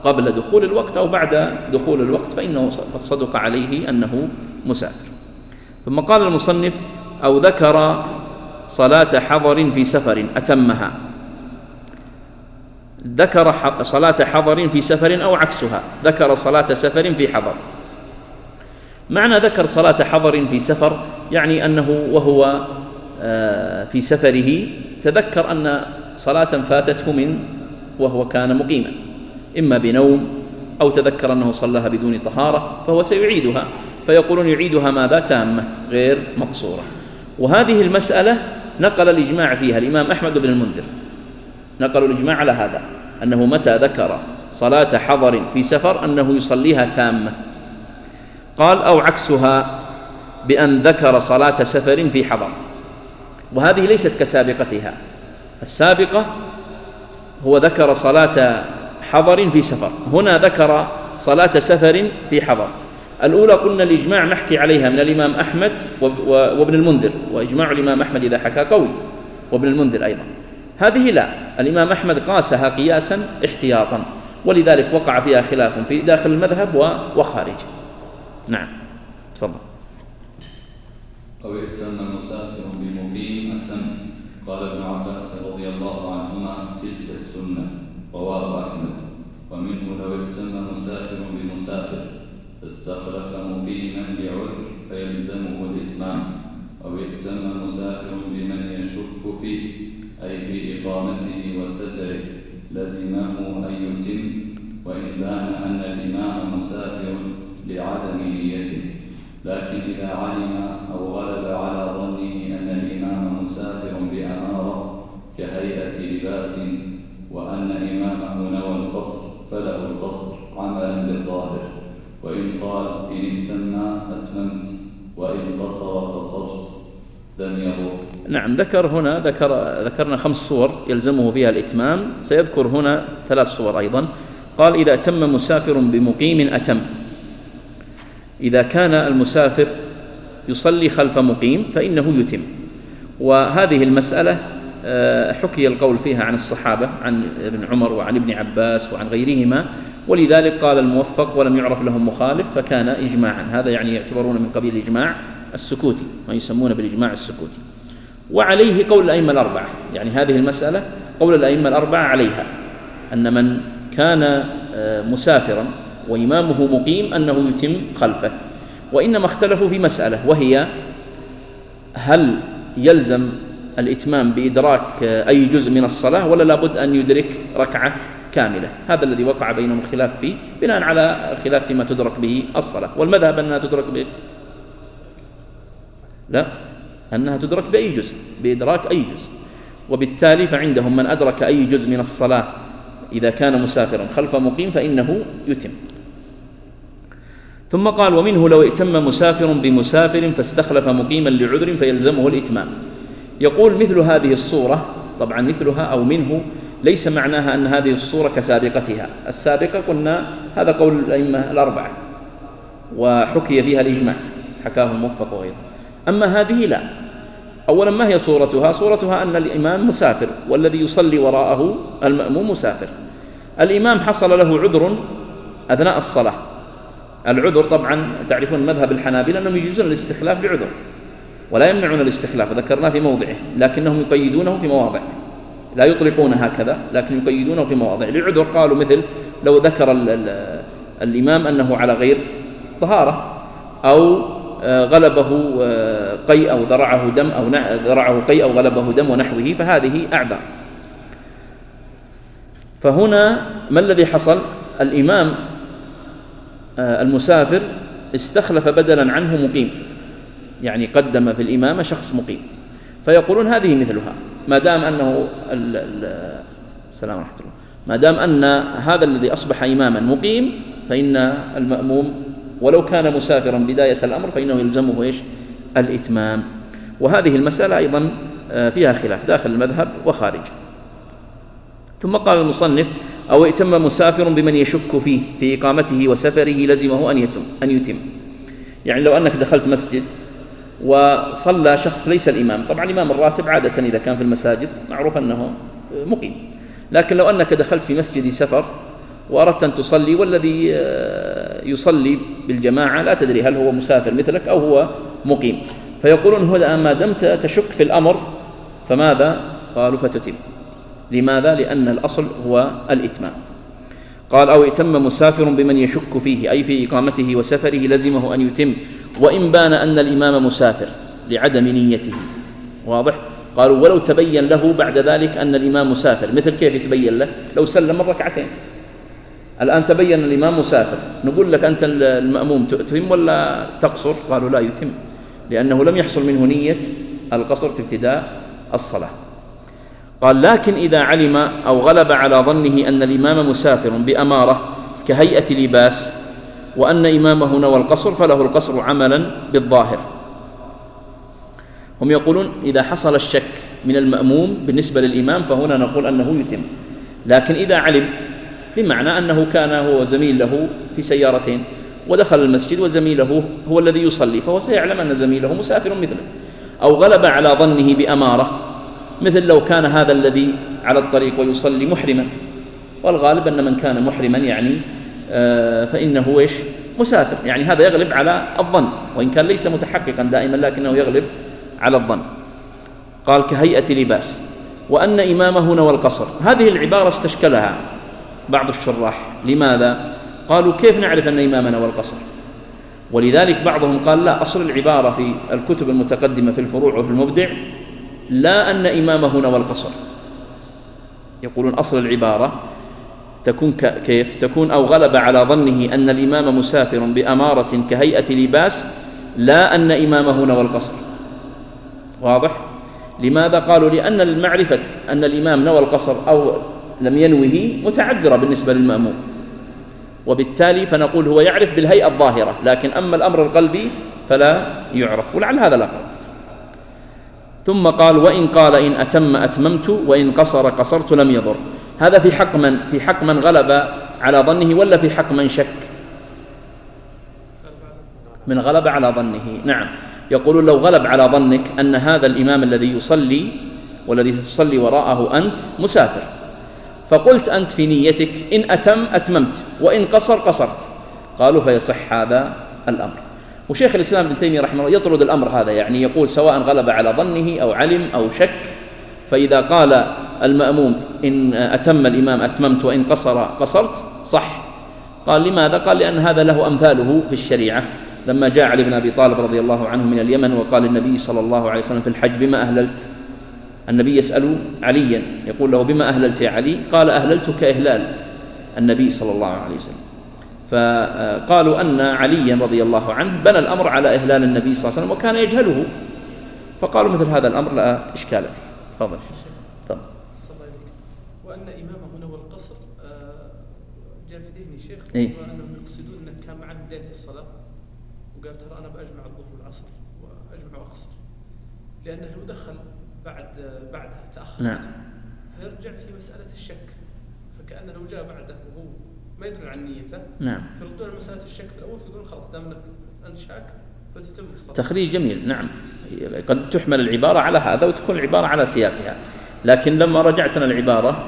قبل دخول الوقت أو بعد دخول الوقت، فإنه صدق عليه أنه مسافر. ثم قال المصنف أو ذكر صلاة حضر في سفر أتمها، ذكر صلاة حضر في سفر أو عكسها، ذكر صلاة سفر في حضر. معنى ذكر صلاة حضر في سفر يعني أنه وهو في سفره تذكر أن صلاة فاتته وهو كان مقيما، إما بنوم أو تذكر أنه صلىها بدون طهارة فهو سيعيدها، فيقولون يعيدها ماذا؟ تامة غير مقصورة. وهذه المسألة نقل الإجماع فيها الإمام أحمد بن المنذر، نقلوا الإجماع على هذا، أنه متى ذكر صلاة حضر في سفر أنه يصليها تامة. قال أو عكسها بأن ذكر صلاة سفر في حضر، وهذه ليست كسابقتها، السابقة هو ذكر صلاة حضر في سفر، هنا ذكر صلاة سفر في حضر. الأولى قلنا الإجماع محكي عليها من الإمام أحمد وابن المنذر، وإجماع الإمام أحمد إذا حكى قوي، وابن المنذر أيضا. هذه لا، الإمام أحمد قاسها قياسا احتياطا، ولذلك وقع فيها خلاف في داخل المذهب وخارجه. نعم، تفضل. أو ائتم مسافر بمقيم أتم قال ابن عباس رضي الله عنهما: تلك السنة. رواه أحمد. ومنه: لو ائتم مسافر بمسافر فاستخلف مقيما لعذر فيلزمه الإتمام، أو ائتم مسافر بمن يشك فيه أي في إقامته وسفره لزمه أن يتم، وإن بان أن الإمام مسافر لعدم نيته. لكن إذا علم أو غلب على ظنه أن الإمام مسافر بأمارة كهيئة لباس وأن إمامه نوى القصر فله القصر عملا بالظاهر، وإن قال إن ائتم أتممت وإن قصر قصرت لم يضر. نعم، ذكرنا 5 صور يلزمه فيها الإتمام، سيذكر هنا 3 صور أيضا. قال: إذا أتم مسافر بمقيم أتم. إذا كان المسافر يصلي خلف مقيم فإنه يتم. وهذه المسألة حكي القول فيها عن الصحابة، عن ابن عمر وعن ابن عباس وعن غيرهما، ولذلك قال الموفق: ولم يعرف لهم مخالف فكان إجماعا. هذا يعني يعتبرون من قبيل الإجماع السكوتي، ما يسمون بالإجماع السكوتي. وعليه قول الأئمة الأربعة، يعني هذه المسألة قول الأئمة الأربعة عليها، أن من كان مسافرا وإمامه مقيم أنه يتم خلفه. وإنما اختلفوا في مسألة، وهي: هل يلزم الإتمام بإدراك أي جزء من الصلاة ولا لابد أن يدرك ركعة كاملة؟ هذا الذي وقع بينهم الخلاف فيه، بناء على الخلاف فيما تدرك به الصلاة. والمذهب أنها تدرك به لا، أنها تدرك بأي جزء، بإدراك أي جزء. وبالتالي فعندهم من أدرك أي جزء من الصلاة إذا كان مسافرا خلف مقيم فإنه يتم. ثم قال: ومنه لو ائتم مسافر بمسافر فاستخلف مقيما لعذر فيلزمه الإتمام. يقول: مثل هذه الصورة، طبعا مثلها أو منه ليس معناها أن هذه الصورة كسابقتها. السابقة قلنا هذا قول الأئمة الأربعة وحكي فيها الإجماع، حكاه الموفق وغيره. أما هذه لا. أولا، ما هي صورتها؟ صورتها أن الإمام مسافر والذي يصلي وراءه المأموم مسافر. الإمام حصل له عذر أثناء الصلاة. العذر طبعا تعرفون مذهب الحنابلة أنهم يجوزون الاستخلاف لعذر ولا يمنعون الاستخلاف، ذكرناه في موضعه، لكنهم يقيدونه في مواضع، لا يطلقون هكذا لكن يقيدونه في مواضع لعذر. قالوا مثل لو ذكر الإمام أنه على غير طهارة، أو غلبه قيء أو ذرعه دم، أو ذرعه قيء أو غلبه دم ونحوه، فهذه أعذار. فهنا ما الذي حصل؟ الإمام المسافر استخلف بدلا عنه مقيم، يعني قدم في الإمامة شخص مقيم، فيقولون هذه مثلها، ما دام أنه السلام ورحمة الله، ما دام أن هذا الذي أصبح إماما مقيم فإن المأموم ولو كان مسافرا بداية الأمر فإنه يلزمه إيش؟ الإتمام. وهذه المسألة أيضا فيها خلاف داخل المذهب وخارج. ثم قال المصنف: أو ائتم مسافر بمن يشك فيه في إقامته وسفره لزمه أن يتم. يعني لو أنك دخلت مسجد وصلى شخص ليس الإمام، طبعا الإمام الراتب عادة إذا كان في المساجد معروف أنه مقيم، لكن لو أنك دخلت في مسجد سفر وأردت أن تصلي والذي يصلي بالجماعة لا تدري هل هو مسافر مثلك أو هو مقيم، فيقولون هذا ما دمت تشك في الأمر فماذا؟ قالوا فتتم. لماذا؟ لأن الأصل هو الإتمام. قال: أو ائتم مسافر بمن يشك فيه أي في إقامته وسفره لزمه أن يتم، وإن بان أن الإمام مسافر لعدم نيته. واضح؟ قالوا: ولو تبين له بعد ذلك أن الإمام مسافر، مثل كيف يتبين له؟ لو سلم الركعتين، الآن تبين الإمام مسافر، نقول لك أنت المأموم تتم ولا تقصر؟ قالوا: لا يتم، لأنه لم يحصل منه نية القصر في ابتداء الصلاة. قال: لكن إذا علم أو غلب على ظنه أن الإمام مسافر بأمارة كهيئة لباس وأن إمامه نوى القصر فله القصر عملا بالظاهر. هم يقولون إذا حصل الشك من المأموم بالنسبة للإمام فهنا نقول أنه يتم، لكن إذا علم بمعنى أنه كان هو زميل له في سيارتين ودخل المسجد وزميله هو الذي يصلي، فهو سيعلم أن زميله مسافر مثله. أو غلب على ظنه بأمارة، مثل لو كان هذا الذي على الطريق ويصلي محرما، والغالب أن من كان محرما يعني فإنه إيش؟ مسافر، يعني هذا يغلب على الظن، وإن كان ليس متحققا دائما لكنه يغلب على الظن. قال كهيئة لباس، وأن إمامه نوى القصر. هذه العبارة استشكلها بعض الشراح. لماذا؟ قالوا كيف نعرف أن إمامنا نوى القصر؟ ولذلك بعضهم قال لا، أصل العبارة في الكتب المتقدمة في الفروع وفي المبدع لا أن إمامه نوى القصر. يقولون أصل العبارة تكون كيف؟ تكون أو غلب على ظنه أن الإمام مسافر بأمارة كهيئة لباس، لا أن إمامه نوى القصر. واضح؟ لماذا؟ قالوا لأن المعرفة أن الإمام نوى القصر أو لم ينوه متعذرة بالنسبة للمأموم، وبالتالي فنقول هو يعرف بالهيئة الظاهرة، لكن أما الأمر القلبي فلا يعرف، ولعل هذا الأقرب. ثم قال وإن قال إن أتم أتممت وإن قصر قصرت لم يضر. هذا في حق من؟ في حق من غلب على ظنه ولا في حق من شك؟ من غلب على ظنه. نعم، يقولون لو غلب على ظنك أن هذا الإمام الذي يصلي والذي تصلي وراءه أنت مسافر، فقلت أنت في نيتك إن أتم أتممت وإن قصر قصرت، قالوا فيصح هذا الأمر. وشيخ الإسلام ابن تيمية رحمه الله يطرد الأمر هذا، يعني يقول سواء غلب على ظنه أو علم أو شك، فإذا قال المأموم إن أتم الإمام أتممت وإن قصر قصرت صح. قال لماذا؟ قال لأن هذا له أمثاله في الشريعة. لما جاء علي بن أبي طالب رضي الله عنه من اليمن وقال النبي صلى الله عليه وسلم في الحج بما أهللت؟ النبي يسأل عليا يقول له بما أهللت يا علي؟ قال أهللت كإهلال النبي صلى الله عليه وسلم. فقالوا أن عليا رضي الله عنه بنى الأمر على إهلال النبي صلى الله عليه وسلم وكان يجهله، فقالوا مثل هذا الأمر لا إشكال فيه. تفضل. وأن إمامه نوى القصر جاء في ذهني شيخ وأنهم يقصدون أنه كان معه بداية الصلاة وقال ترى أنا بأجمع الظهر والعصر وأجمع وأقصر، لأنه لو دخل بعدها تأخر. نعم. فيرجع في مسألة الشك، فكأنه لو جاء بعده وهو ما يدري عن نيته. نعم. يردون مسألة الشك في الأول، فيقولون خلاص دام أنت شاك فتتم الصلاة. تخريج جميل. نعم، قد تحمل العبارة على هذا وتكون العبارة على سياقها، لكن لما رجعت أنا العبارة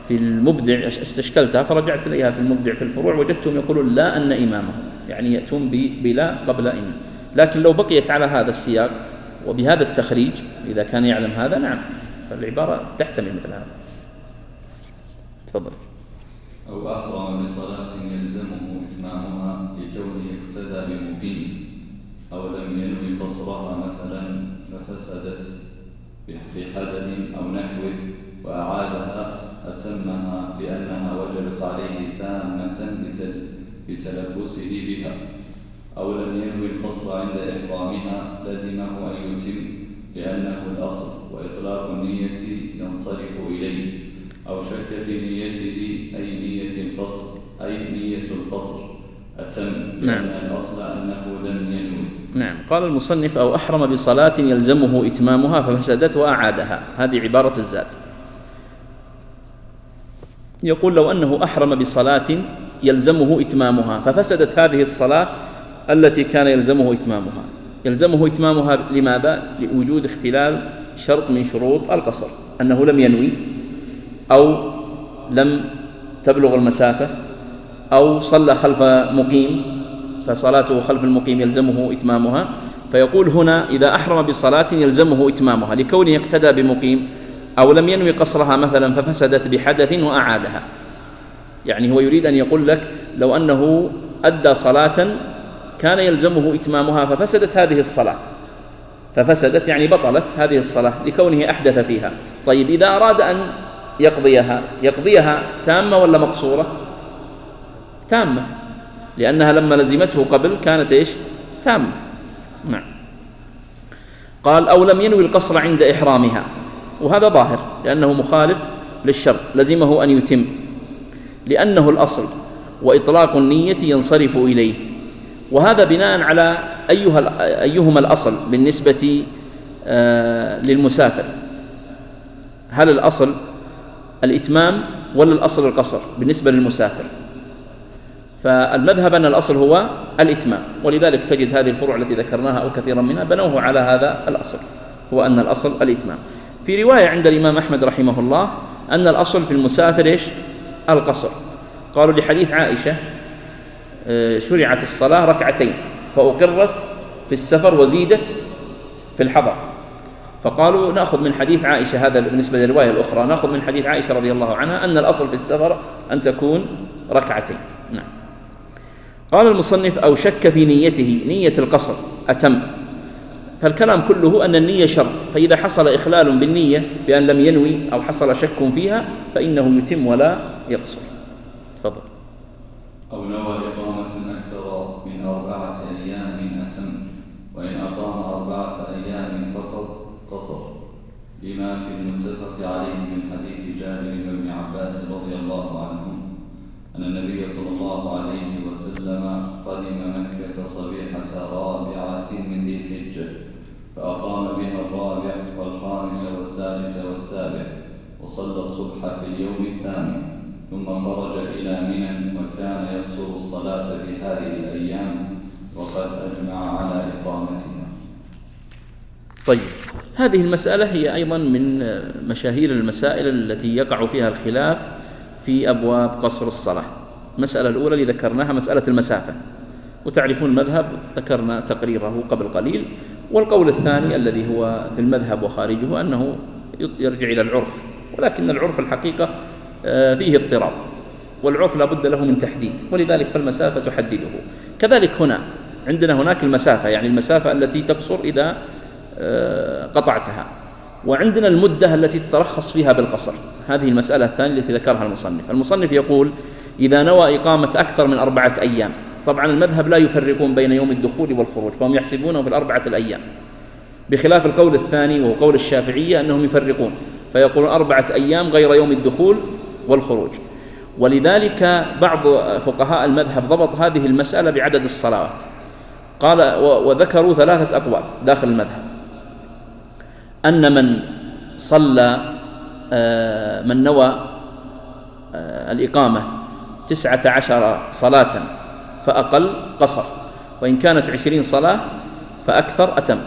في المبدع استشكلتها، فرجعت إليها في المبدع في الفروع وجدتهم يقولون لا أن إمامه، يعني يأتون بلا قبل إن. لكن لو بقيت على هذا السياق وبهذا التخريج إذا كان يعلم هذا نعم، فالعبارة تحتمل مثل هذا. تفضل. أو أحرم بصلاة يلزمه إتمامها لكونه اقتدى بمقيم، أو لم ينوي قصرها مثلا ففسدت بحدث أو نحوه وأعادها أتمها لأنها وجبت عليه تامة بتلبسه بها، أو لم ينوي القصر عند إحرامها لزمه أن يتم لأنه الأصل، وإطلاق النية ينصرف إليه، أو شك في نيته أي نية القصر أتم لأن الأصل أنه لم ينوي. نعم. قال المصنف أو أحرم بصلاة يلزمه إتمامها ففسدت وأعادها، هذه عبارة الزاد. يقول لو أنه أحرم بصلاة يلزمه إتمامها ففسدت هذه الصلاة التي كان يلزمه إتمامها لماذا؟ لوجود اختلال شرط من شروط القصر، أنه لم ينوي أو لم تبلغ المسافة أو صلى خلف مقيم فصلاته خلف المقيم يلزمه إتمامها. فيقول هنا إذا أحرم بصلاة يلزمه إتمامها لكونه اقتدى بمقيم، أو لم ينوي قصرها مثلا ففسدت بحدث وأعادها. يعني هو يريد أن يقول لك لو أنه أدى صلاة كان يلزمه إتمامها ففسدت هذه الصلاة، ففسدت يعني بطلت هذه الصلاة لكونه أحدث فيها. طيب إذا أراد أن يقضيها تامة ولا مقصورة؟ تامة، لأنها لما لزمته قبل كانت إيش؟ تامة. نعم. قال أو لم ينوي القصر عند إحرامها، وهذا ظاهر لأنه مخالف للشرط، لزمه أن يتم لأنه الأصل، وإطلاق النية ينصرف إليه. وهذا بناء على أيهما الأصل بالنسبة للمسافر، هل الأصل الإتمام ولا الأصل القصر بالنسبة للمسافر؟ فالمذهب أن الأصل هو الإتمام، ولذلك تجد هذه الفروع التي ذكرناها أو كثيرا منها بنوه على هذا الأصل، هو أن الأصل الإتمام. في رواية عند الإمام أحمد رحمه الله أن الأصل في المسافر إيش؟ القصر. قالوا لحديث عائشة شرعت الصلاة ركعتين فأقرت في السفر وزيدت في الحضر، فقالوا نأخذ من حديث عائشة، هذا بالنسبة للرواية الأخرى، نأخذ من حديث عائشة رضي الله عنها أن الأصل في السفر أن تكون ركعتين. نعم. قال المصنف: أو شك في نيته، نية القصر أتم. فالكلام كله أن النية شرط، فإذا حصل إخلال بالنية بأن لم ينوي أو حصل شك فيها فإنه يتم ولا يقصر. تفضل. أو نوى إقامة أكثر من 4 أيام أتم، وإن أقام 4 أيام فقط قصر، لما في المتفق عليه من حديث جابر بن عباس رضي الله عنهم أن النبي صلى الله عليه وسلم قدم مكة صبيحة رابعة من ذي الحجة، فأقام بها الرابع والخامس والسادس والسابع، وصلى الصبح في اليوم الثاني، ثم خرج إلى منى، وكان يقصر الصلاة في هذه الأيام، وقد أجمع على إقامتها. طيب، هذه المسألة هي أيضا من مشاهير المسائل التي يقع فيها الخلاف في أبواب قصر الصلاة. المسألة الأولى اللي ذكرناها مسألة المسافة، وتعرفون المذهب ذكرنا تقريره قبل قليل. والقول الثاني الذي هو في المذهب وخارجه أنه يرجع إلى العرف، ولكن العرف الحقيقة فيه اضطراب، والعرف لا بد له من تحديد، ولذلك فالمسافة تحدده. كذلك هنا عندنا هناك المسافة، يعني المسافة التي تقصر إذا قطعتها، وعندنا المدة التي تترخص فيها بالقصر. هذه المسألة الثانية التي ذكرها المصنف يقول: إذا نوى إقامة أكثر من 4 أيام. طبعا المذهب لا يفرقون بين يوم الدخول والخروج، فهم يحسبونه في 4 الأيام، بخلاف القول الثاني وهو قول الشافعية أنهم يفرقون فيقولون 4 أيام غير يوم الدخول والخروج. ولذلك بعض فقهاء المذهب ضبط هذه المسألة بعدد الصلوات، قال وذكروا 3 أقوال داخل المذهب: أن من صلى من نوى الإقامة 19 صلاة فأقل قصر، وإن كانت 20 صلاة فأكثر أتم.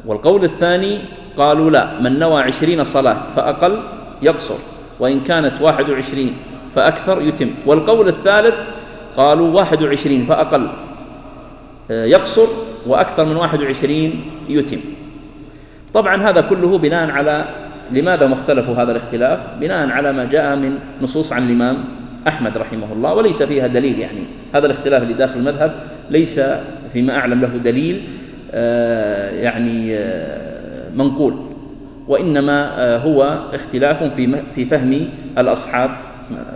والقول الثاني قالوا لا، من نوى 20 صلاة فأقل يقصر، وإن كانت 21 فأكثر يتم. والقول الثالث قالوا 21 فأقل يقصر، وأكثر من 21 يتم. طبعا هذا كله بناء على لماذا مختلف هذا الاختلاف؟ بناء على ما جاء من نصوص عن الإمام أحمد رحمه الله، وليس فيها دليل. يعني هذا الاختلاف اللي داخل المذهب ليس فيما أعلم له دليل يعني منقول، وإنما هو اختلاف في فهم الأصحاب،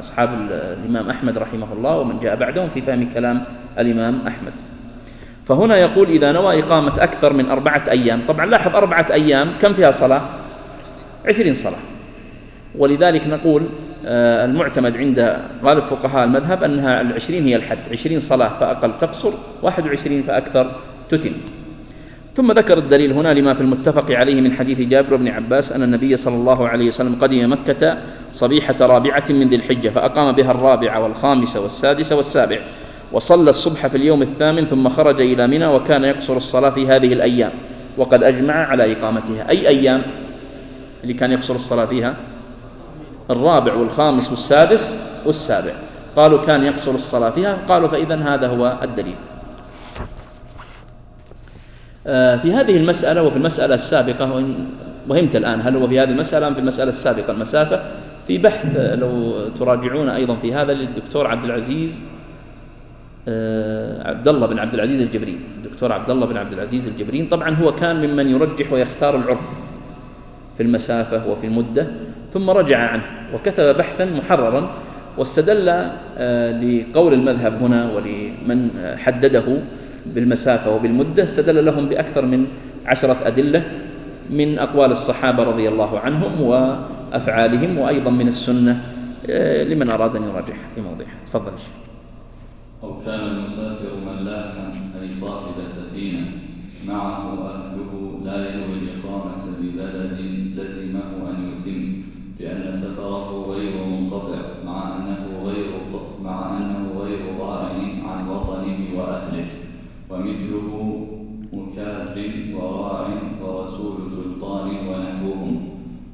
أصحاب الإمام أحمد رحمه الله ومن جاء بعدهم في فهم كلام الإمام أحمد. فهنا يقول: إذا نوى إقامة أكثر من 4 أيام. طبعا لاحظ 4 أيام كم فيها صلاة؟ 20 صلاة. ولذلك نقول المعتمد عند غالب فقهاء المذهب أنها 20 هي الحد، 20 صلاة فأقل تقصر، 21 فأكثر تتم. ثم ذكر الدليل هنا لما في المتفق عليه من حديث جابر بن عباس أن النبي صلى الله عليه وسلم قدم مكة صبيحة رابعة من ذي الحجة، فأقام بها الرابع والخامس والسادس والسابع، وصلى الصبح في اليوم الثامن، ثم خرج إلى منى، وكان يقصر الصلاة في هذه الأيام، وقد أجمع على إقامتها. أي أيام اللي كان يقصر الصلاة فيها؟ الرابع والخامس والسادس والسابع. قالوا كان يقصر الصلاة فيها، قالوا فإذن هذا هو الدليل. في هذه المسألة وفي المسألة السابقة، وهمت الآن هل هو في هذه المسألة أم في المسألة السابقة المسافة، في بحث لو تراجعون أيضا في هذا للدكتور عبد العزيز عبد الله بن عبد العزيز الجبرين. الدكتور عبد الله بن عبد العزيز الجبرين طبعا هو كان ممن يرجح ويختار العرف في المسافة وفي المدة، ثم رجع عنه وكتب بحثا محررا، واستدل لقول المذهب هنا ولمن حدده بالمسافة وبالمدة، استدل لهم بأكثر من 10 أدلة من أقوال الصحابة رضي الله عنهم وأفعالهم، وأيضا من السنة لمن أراد أن يراجع في موضعها. تفضل. أو كان المسافر ملاحا أي صاحب سفينة معه أهله لا ينوي الإقامة ببلد لزمه أن يتم، لأن سفره غير منقطع مع أنه غير ضارع عن وطنه وأهله، ومثله مكاد وراع ورسول سلطان ونحوهم.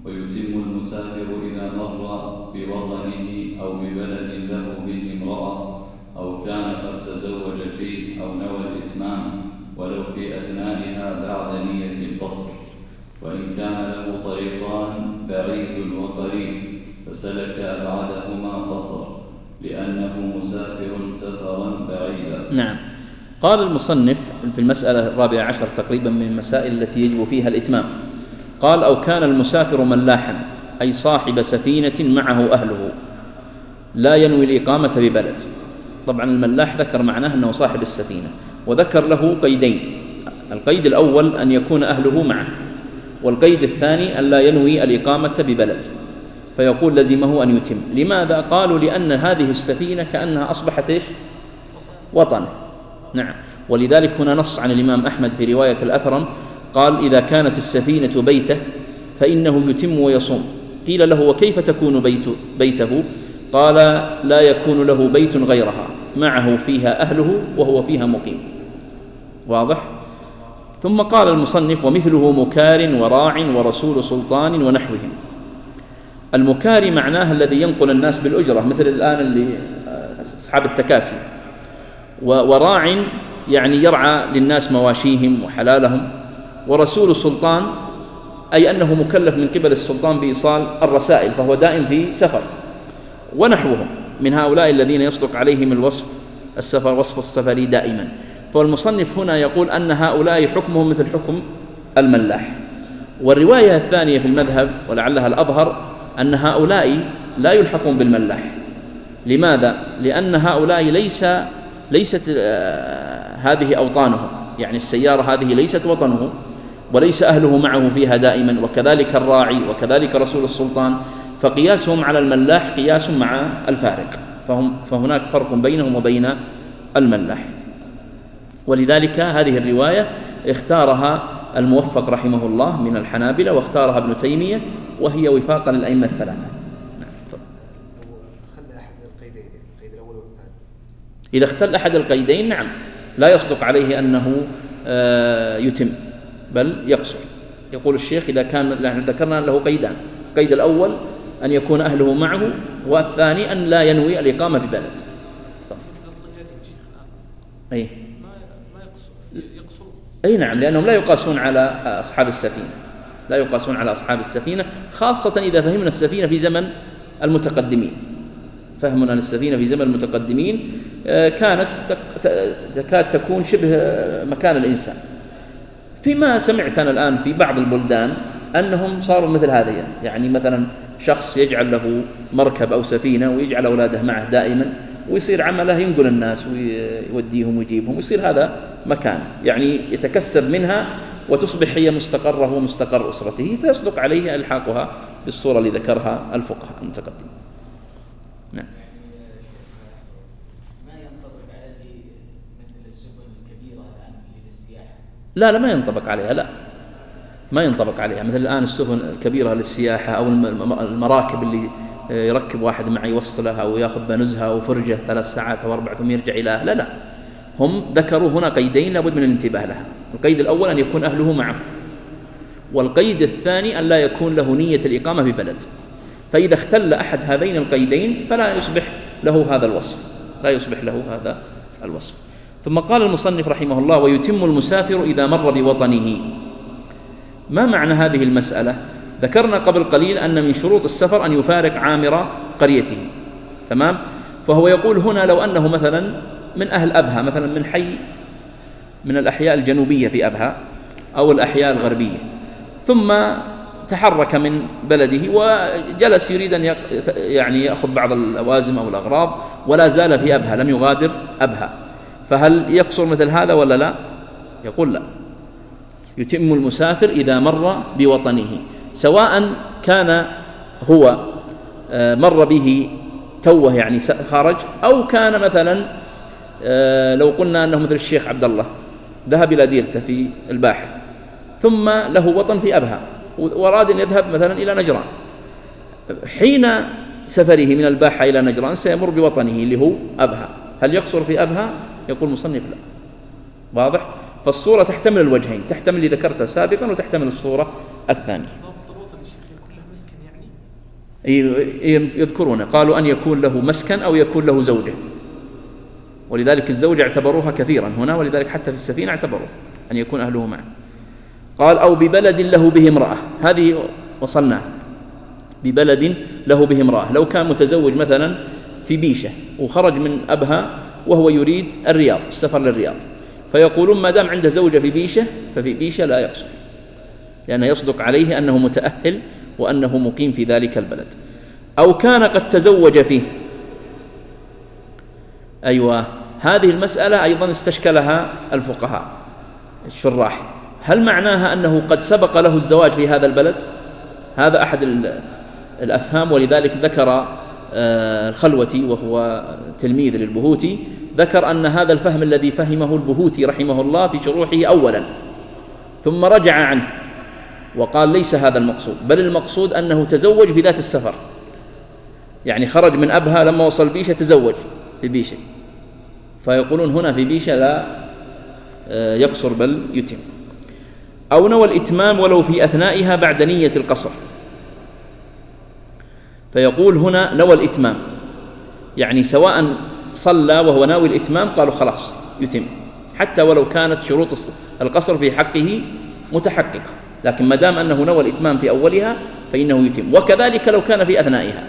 ويتم المسافر إذا مر بوطنه أو ببلد له به امرأة، أو كان قد تزوج فيه، أو نوى الإتمام ولو في أثنائها بعد نية القصر. وإن كان له طريقان بعيد وقريب فسلك أبعدهما قصر لأنه مسافر سفرا بعيدا. نعم. قال المصنف في المسألة 14 تقريبا من المسائل التي يجب فيها الإتمام، قال: أو كان المسافر ملاحا أي صاحب سفينة معه أهله لا ينوي الإقامة ببلد. طبعا الملاح ذكر معناه أنه صاحب السفينة، وذكر له قيدين: القيد الأول أن يكون أهله معه، والقيد الثاني أن لا ينوي الإقامة ببلد، فيقول لزمه أن يتم. لماذا؟ قالوا لأن هذه السفينة كأنها أصبحت إيش؟ وطنه. نعم. ولذلك هنا نص عن الإمام أحمد في رواية الأثرم قال: إذا كانت السفينة بيته فإنه يتم ويصوم. قيل له: وكيف تكون بيته؟ قال: لا يكون له بيت غيرها معه فيها أهله وهو فيها مقيم. واضح؟ ثم قال المصنف: ومثله مكار وراع ورسول سلطان ونحوهم. المكاري معناه الذي ينقل الناس بالأجرة، مثل الآن اللي أصحاب التكاسي. وراع يعني يرعى للناس مواشيهم وحلالهم. ورسول سلطان أي أنه مكلف من قبل السلطان بإيصال الرسائل، فهو دائم في سفر. ونحوهم من هؤلاء الذين يصدق عليهم الوصف السفر، وصف السفر دائما. فالمصنف هنا يقول أن هؤلاء حكمهم مثل حكم الملاح. والرواية الثانية في المذهب ولعلها الأظهر أن هؤلاء لا يلحقون بالملاح. لماذا؟ لأن هؤلاء ليست هذه أوطانهم، يعني السيارة هذه ليست وطنه وليس أهله معه فيها دائما، وكذلك الراعي وكذلك رسول السلطان، فقياسهم على الملاح قياس مع الفارق، فهناك فرق بينهم وبين الملاح. ولذلك هذه الرواية اختارها الموفق رحمه الله من الحنابلة، واختارها ابن تيمية، وهي وفاقا للأئمة الثلاثة. إذا اختل أحد القيدين نعم لا يصدق عليه أنه يتم، بل يقصر. يقول الشيخ: إذا كان ذكرنا له قيدان: القيد الأول أن يكون أهله معه، والثاني أن لا ينوي الإقامة ببلد. أي أي نعم، لأنهم لا يقاسون على أصحاب السفينة، لا يقاسون على أصحاب السفينة، خاصة إذا فهمنا السفينة في زمن المتقدمين. فهمنا للسفينة في زمن المتقدمين كانت تكاد تكون شبه مكان الإنسان. فيما سمعت أنا الآن في بعض البلدان أنهم صاروا مثل هذا، يعني مثلا شخص يجعل له مركب أو سفينة ويجعل أولاده معه دائما، ويصير عمله ينقل الناس ويوديهم ويجيبهم، ويصير هذا مكان يعني يتكسب منها وتصبح هي مستقره ومستقر أسرته، فيصدق عليه إلحاقها بالصورة اللي ذكرها الفقهاء المتقدمين. نعم. ما ينطبق على مثل السفن الكبيرة الآن للسياحة؟ لا ما ينطبق عليها، لا ما ينطبق عليها. مثل الآن السفن الكبيرة للسياحة أو المراكب اللي يركب واحد معه يوصلها أو يأخذ بنزهة أو فرجة 3 ساعات أو 4 ثم يرجع إلى أهله، لا. هم ذكروا هنا قيدين لابد من الانتباه لها: القيد الأول أن يكون أهله معه، والقيد الثاني أن لا يكون له نية الإقامة ببلد. فإذا اختل أحد هذين القيدين فلا يصبح له هذا الوصف، لا يصبح له هذا الوصف. ثم قال المصنف رحمه الله: ويتم المسافر إذا مر بوطنه. ما معنى هذه المسألة؟ ذكرنا قبل قليل أن من شروط السفر أن يفارق عامر قريته، تمام؟ فهو يقول هنا لو أنه مثلا من أهل أبها، مثلا من حي من الأحياء الجنوبية في أبها أو الأحياء الغربية، ثم تحرك من بلده وجلس يريد أن يعني يأخذ بعض الأوازم أو الأغراض ولا زال في أبها، لم يغادر أبها، فهل يقصر مثل هذا ولا لا؟ يقول لا، يتم المسافر إذا مر بوطنه، سواء كان هو مر به توه يعني خرج، أو كان مثلا لو قلنا أنه مثل الشيخ عبد الله ذهب إلى ديرته في الباحة ثم له وطن في أبها وأراد أن يذهب مثلا إلى نجران، حين سفره من الباحة إلى نجران سيمر بوطنه اللي هو أبها، هل يقصر في أبها؟ يقول مصنف لا. واضح؟ فالصورة تحتمل الوجهين، تحتمل اللي ذكرته سابقا وتحتمل الصورة الثانية. يذكرون قالوا أن يكون له مسكن أو يكون له زوجة، ولذلك الزوجة اعتبروها كثيرا هنا، ولذلك حتى في السفينة اعتبروه أن يكون أهله معه. قال أو ببلد له به امرأة، هذه وصلنا، ببلد له به امرأة. لو كان متزوج مثلا في بيشة وخرج من أبها وهو يريد الرياض، السفر للرياض، فيقولون ما دام عنده زوجة في بيشة ففي بيشة لا يقصر، لأنه يصدق عليه أنه متأهل وأنه مقيم في ذلك البلد. أو كان قد تزوج فيه، أيوة، هذه المسألة أيضا استشكلها الفقهاء الشراح، هل معناها أنه قد سبق له الزواج في هذا البلد؟ هذا أحد الأفهام، ولذلك ذكر الخلوتي وهو تلميذ للبهوتي، ذكر أن هذا الفهم الذي فهمه البهوتي رحمه الله في شروحه أولا، ثم رجع عنه وقال ليس هذا المقصود، بل المقصود أنه تزوج في ذات السفر، يعني خرج من أبها لما وصل بيشة تزوج في بيشة، فيقولون هنا في بيشة لا يقصر بل يتم. أو نوى الإتمام ولو في أثنائها بعد نية القصر، فيقول هنا نوى الإتمام، يعني سواء صلى وهو ناوي الإتمام قالوا خلاص يتم، حتى ولو كانت شروط القصر في حقه متحققة، لكن ما دام أنه نوى الإتمام في أولها فإنه يتم. وكذلك لو كان في أثنائها،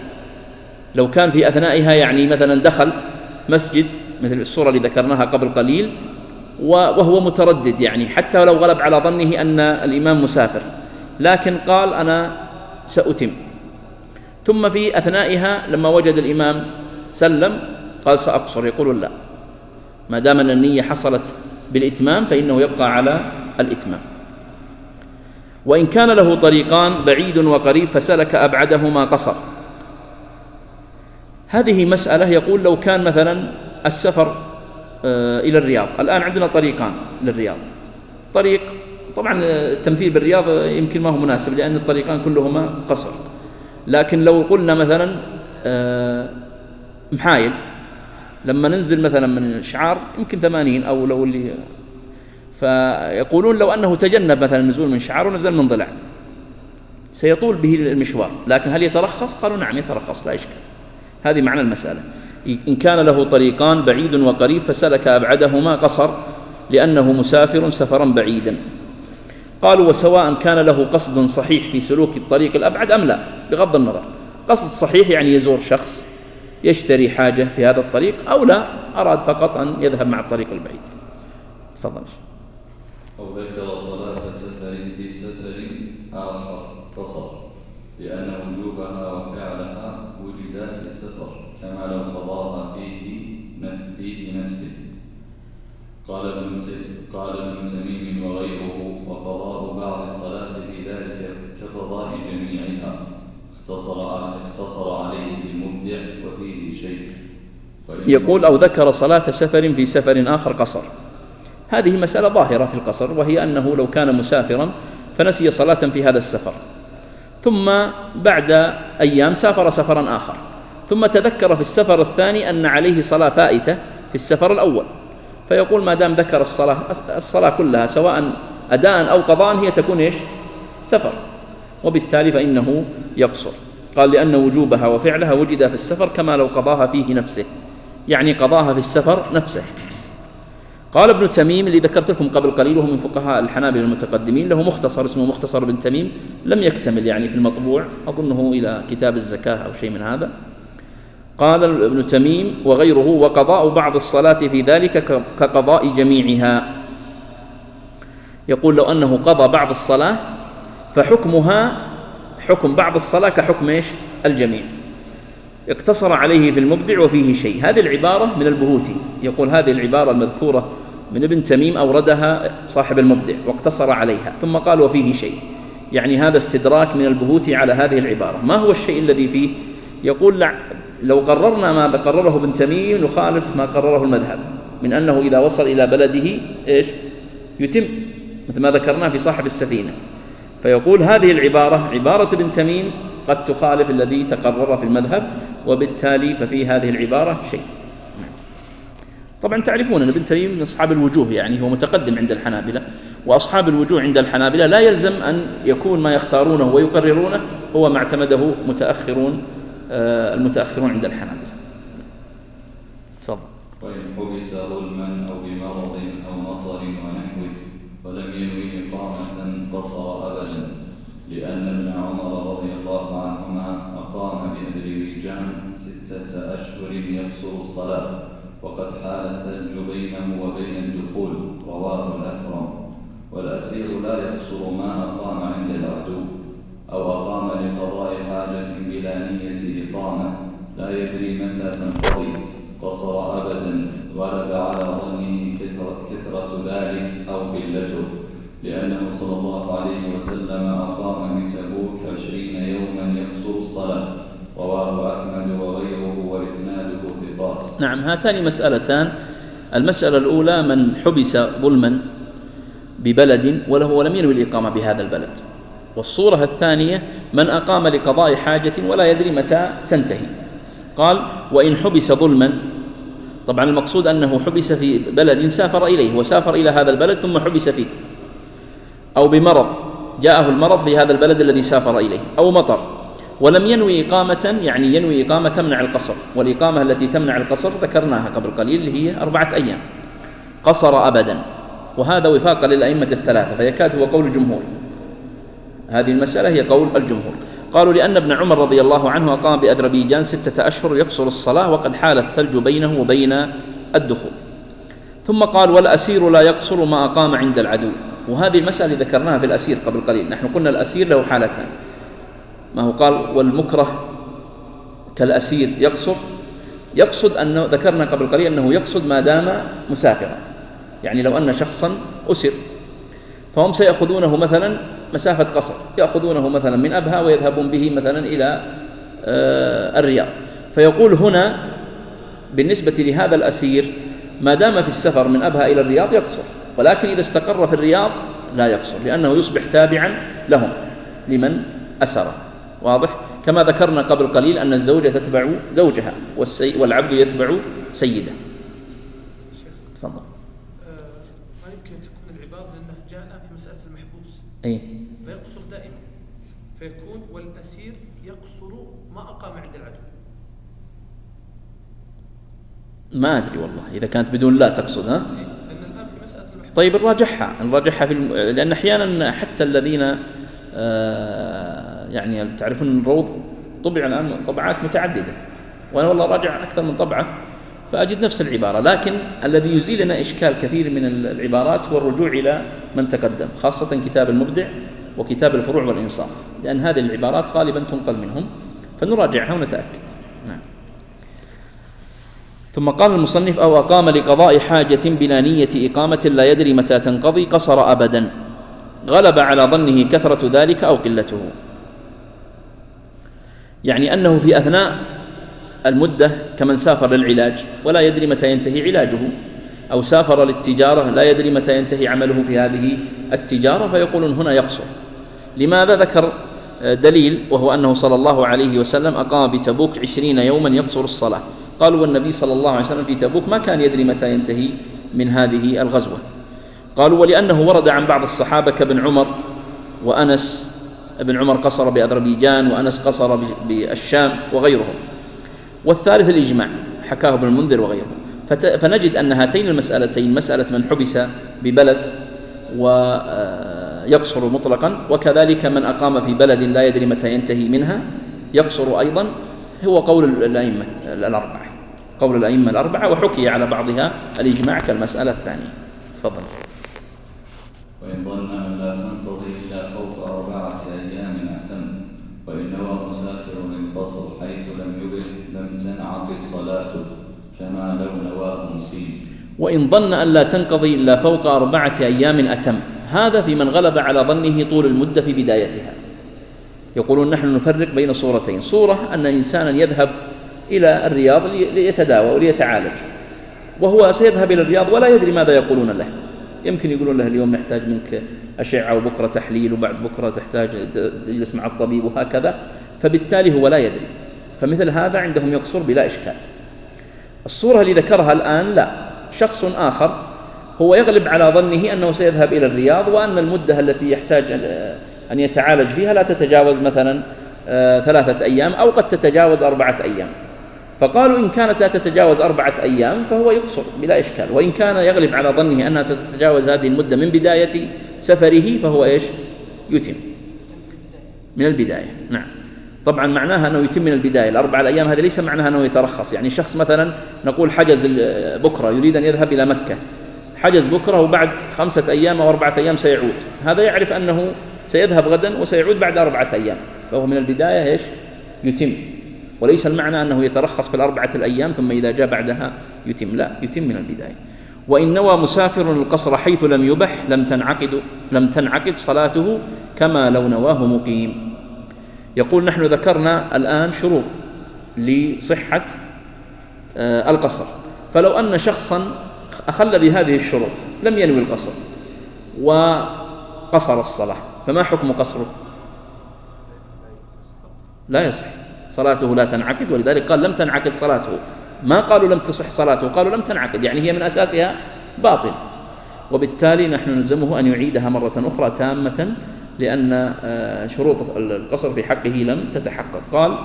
لو كان في أثنائها يعني مثلا دخل مسجد مثل الصورة اللي ذكرناها قبل قليل وهو متردد، يعني حتى لو غلب على ظنه أن الإمام مسافر، لكن قال أنا سأتم، ثم في أثنائها لما وجد الإمام سلم قال سأقصر، يقول لا، ما دام أن النية حصلت بالإتمام فإنه يبقى على الإتمام. وإن كان له طريقان بعيد وقريب فسلك أبعدهما قصر. هذه مسألة، يقول لو كان مثلا السفر إلى الرياض، الآن عندنا طريقان للرياض، طريق طبعا التمثيل بالرياض يمكن ما هو مناسب لأن الطريقان كلهما قصر، لكن لو قلنا مثلا محايل، لما ننزل مثلا من الشعار يمكن 80 أو لو اللي، فيقولون لو أنه تجنب مثلا النزول من شعار ونزل من ضلع سيطول به المشوار، لكن هل يترخص؟ قالوا نعم يترخص لا إشكال. هذه معنى المسألة، إن كان له طريقان بعيد وقريب فسلك أبعدهما قصر لأنه مسافر سفرا بعيدا. قالوا وسواء كان له قصد صحيح في سلوك الطريق الأبعد أم لا، بغض النظر، قصد صحيح يعني يزور شخص يشتري حاجة في هذا الطريق، أو لا أراد فقط أن يذهب مع الطريق البعيد. تفضل. أو ذكر صلاة سفر في سفر آخر قصر لأن وجوبها وفعلها وجدا في السفر كما لو قضاها فيه نفسه. قال ابن تميم وغيره وقضاء بعض الصلاة في ذلك كقضاء جميعها، اقتصر عليه في المبدع وفيه شيء. يقول أو ذكر صلاة سفر في سفر آخر قصر. هذه مسألة ظاهرة في القصر، وهي أنه لو كان مسافرا فنسي صلاة في هذا السفر، ثم بعد أيام سافر سفرا آخر، ثم تذكر في السفر الثاني أن عليه صلاة فائتة في السفر الأول، فيقول ما دام ذكر الصلاة كلها سواء أداء أو قضاء هي تكون إيش؟ سفر، وبالتالي فإنه يقصر. قال لأن وجوبها وفعلها وجد في السفر كما لو قضاها فيه نفسه، يعني قضاها في السفر نفسه. قال ابن تميم اللي ذكرت لكم قبل قليل وهو من فقهاء الحنابلة المتقدمين، له مختصر اسمه مختصر ابن تميم، لم يكتمل يعني في المطبوع، أظنه إلى كتاب الزكاة أو شيء من هذا. قال ابن تميم وغيره وقضاء بعض الصلاة في ذلك كقضاء جميعها. يقول لو أنه قضى بعض الصلاة فحكمها حكم بعض الصلاة كحكم إيش؟ الجميع. اقتصر عليه في المبدع وفيه شيء. هذه العبارة من البهوتي، يقول هذه العبارة المذكورة من ابن تميم أوردها صاحب المبدع واقتصر عليها، ثم قال وفيه شيء، يعني هذا استدراك من البهوتي على هذه العبارة. ما هو الشيء الذي فيه؟ يقول لو قررنا ما قرره ابن تميم نخالف ما قرره المذهب من أنه إذا وصل إلى بلده إيش؟ يتم، مثل ما ذكرنا في صاحب السفينة. فيقول هذه العبارة عبارة ابن تميم قد تخالف الذي تقرر في المذهب، وبالتالي ففي هذه العبارة شيء. طبعا تعرفون أن ابن تميم من أصحاب الوجوه، يعني هو متقدم عند الحنابلة، وأصحاب الوجوه عند الحنابلة لا يلزم أن يكون ما يختارونه ويقررونه هو ما اعتمده المتأخرون عند الحنابلة. تفضل. وإن حبس ظلما أو بمرض أو مطر ونحوه ولم ينوي إقامة قصر أبدا، لأن ابن عمر رضي الله عنهما أقام بأذربيجان 6 أشهر يقصر الصلاة، وقد حال الثلج بينه وبين الدخول، رواه الأثرم. والأسير لا يقصر ما أقام عند العدو، أو أقام لقضاء حاجة بلا نية إقامة لا يدري متى تنقضي، قصر أبدا، غلب على ظنه كثرة ذلك أو قلته، لأنه صلى الله عليه وسلم أقام بتبوك 20 يوما يقصر الصلاة، رواه أحمد وغيره وإسناده ثقات. نعم، هاتان مسألتان. المسألة الأولى من حبس ظلما ببلد ولم ينوي الإقامة بهذا البلد، والصورة الثانية من أقام لقضاء حاجة ولا يدري متى تنتهي. قال وإن حبس ظلما، طبعا المقصود أنه حبس في بلد سافر إليه، وسافر إلى هذا البلد ثم حبس فيه، أو بمرض جاءه المرض في هذا البلد الذي سافر إليه، أو مطر، ولم ينوي إقامة، يعني ينوي إقامة تمنع القصر، والإقامة التي تمنع القصر ذكرناها قبل قليل اللي هي 4 أيام، قصر أبدا، وهذا وفاقا للأئمة الثلاثة، فيكاد هو قول الجمهور. هذه المسألة هي قول الجمهور. قالوا لأن ابن عمر رضي الله عنه أقام بأذربيجان 6 أشهر يقصر الصلاة، وقد حال الثلج بينه وبين الدخول. ثم قال والأسير لا يقصر ما أقام عند العدو، وهذه المسألة ذكرناها في الأسير قبل قليل. نحن قلنا الأسير له حالتان، ما هو قال والمكره كالأسير يقصد أنه ذكرنا قبل قليل أنه يقصد ما دام مسافرا، يعني لو أن شخصا أسر فهم سيأخذونه مثلا مسافة قصر، يأخذونه مثلا من أبها ويذهبون به مثلا إلى الرياض، فيقول هنا بالنسبة لهذا الأسير ما دام في السفر من أبها إلى الرياض يقصر، ولكن إذا استقر في الرياض لا يقصر، لأنه يصبح تابعا لهم لمن أسره. واضح؟ كما ذكرنا قبل قليل أن الزوجة تتبع زوجها والعبد يتبع سيده. تفضل. ما يمكن تكون العبارة لأنه جاءنا في مسألة المحبوس فيقصر دائما، فيكون والأسير يقصر ما أقام عند العدو. ما أدري والله إذا كانت بدون لا تقصد. ها؟ لأن الآن في مسألة المحبوس. طيب نراجعها لأن أحيانا حتى الذين يعني تعرفون الروض طبع الآن طبعات متعددة، وأنا والله راجع أكثر من طبعة فأجد نفس العبارة، لكن الذي يزيل لنا إشكال كثير من العبارات هو الرجوع إلى من تقدم، خاصة كتاب المبدع وكتاب الفروع والإنصاف، لأن هذه العبارات غالبا تنقل منهم، فنراجعها ونتأكد. نعم. ثم قال المصنف أو أقام لقضاء حاجة بلا نية إقامة لا يدري متى تنقضي قصر أبدا، غلب على ظنه كثرة ذلك أو قلته، يعني أنه في أثناء المدة كمن سافر للعلاج ولا يدري متى ينتهي علاجه، أو سافر للتجارة لا يدري متى ينتهي عمله في هذه التجارة، فيقولون هنا يقصر. لماذا؟ ذكر دليل وهو أنه صلى الله عليه وسلم أقام بتبوك 20 يوما يقصر الصلاة. قالوا والنبي صلى الله عليه وسلم في تبوك ما كان يدري متى ينتهي من هذه الغزوة. قالوا ولأنه ورد عن بعض الصحابة كابن عمر وأنس، ابن عمر قصر بأذربيجان وأنس قصر بالشام وغيرهم. والثالث الإجماع حكاه ابن المنذر وغيره. فنجد أن هاتين المسألتين، مسألة من حبس ببلد ويقصر مطلقا، وكذلك من أقام في بلد لا يدري متى ينتهي منها يقصر أيضا، هو قول الأئمة الأربعة، قول الأئمة الأربعة، وحكي على بعضها الإجماع كالمسألة الثانية. تفضل. وإن ظن أن لا تنقضي إلا فوق 4 أيام أتم، وإن نوى مسافر القصر حيث لم يبه لم تنعقد صلاته كما لو نواه مقيم. وإن ظن أن لا تنقضي إلا فوق 4 أيام أتم، هذا في من غلب على ظنه طول المدة في بدايتها. يقولون نحن نفرق بين صورتين، صورة أن إنسانا يذهب إلى الرياض ليتداوى وليتعالج، وهو سيذهب إلى الرياض ولا يدري ماذا يقولون له، يمكن يقولون له اليوم نحتاج منك أشعة وبكرة تحليل وبعد بكرة تحتاج تجلس مع الطبيب وهكذا، فبالتالي هو لا يدري، فمثل هذا عندهم يقصر بلا إشكال. الصورة اللي ذكرها الآن لا، شخص آخر هو يغلب على ظنه أنه سيذهب إلى الرياض، وأن المدة التي يحتاج أن يتعالج فيها لا تتجاوز مثلا 3 أيام أو قد تتجاوز 4 أيام، فقالوا إن كانت لا تتجاوز 4 أيام فهو يقصر بلا إشكال، وإن كان يغلب على ظنه أنها ستتجاوز هذه المدة من بداية سفره فهو إيش؟ يتم من البداية. نعم. طبعا معناها أنه يتم من البداية. ال4 الأيام هذا ليس معناها أنه يترخص، يعني شخص مثلا نقول حجز بكرة يريد أن يذهب إلى مكة، حجز بكرة وبعد 5 أيام أو 4 أيام سيعود، هذا يعرف أنه سيذهب غدا وسيعود بعد 4 أيام، فهو من البداية إيش؟ يتم. وليس المعنى أنه يترخص في ال4 الأيام ثم إذا جاء بعدها يتم، لا، يتم من البداية. وإن نوى مسافر القصر حيث لم يبح لم تنعقد صلاته كما لو نواه مقيم. يقول نحن ذكرنا الآن شروط لصحة القصر، فلو أن شخصا أخل بهذه الشروط لم ينوي القصر وقصر الصلاة فما حكم قصره؟ لا يصح، صلاته لا تنعقد، ولذلك قال لم تنعقد صلاته، ما قالوا لم تصح صلاته، قالوا لم تنعقد، يعني هي من أساسها باطل، وبالتالي نحن نلزمه أن يعيدها مرة أخرى تامة، لأن شروط القصر في حقه لم تتحقق. قال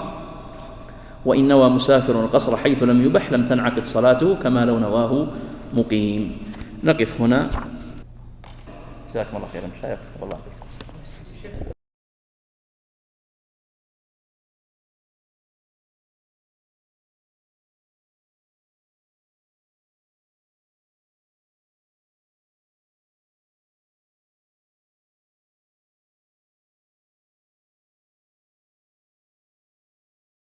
وإن نوى مسافر القصر حيث لم يبح لم تنعقد صلاته كما لو نواه مقيم. نقف هنا. جزاكم الله خيرا. مشايخ، كتب الله فيكم.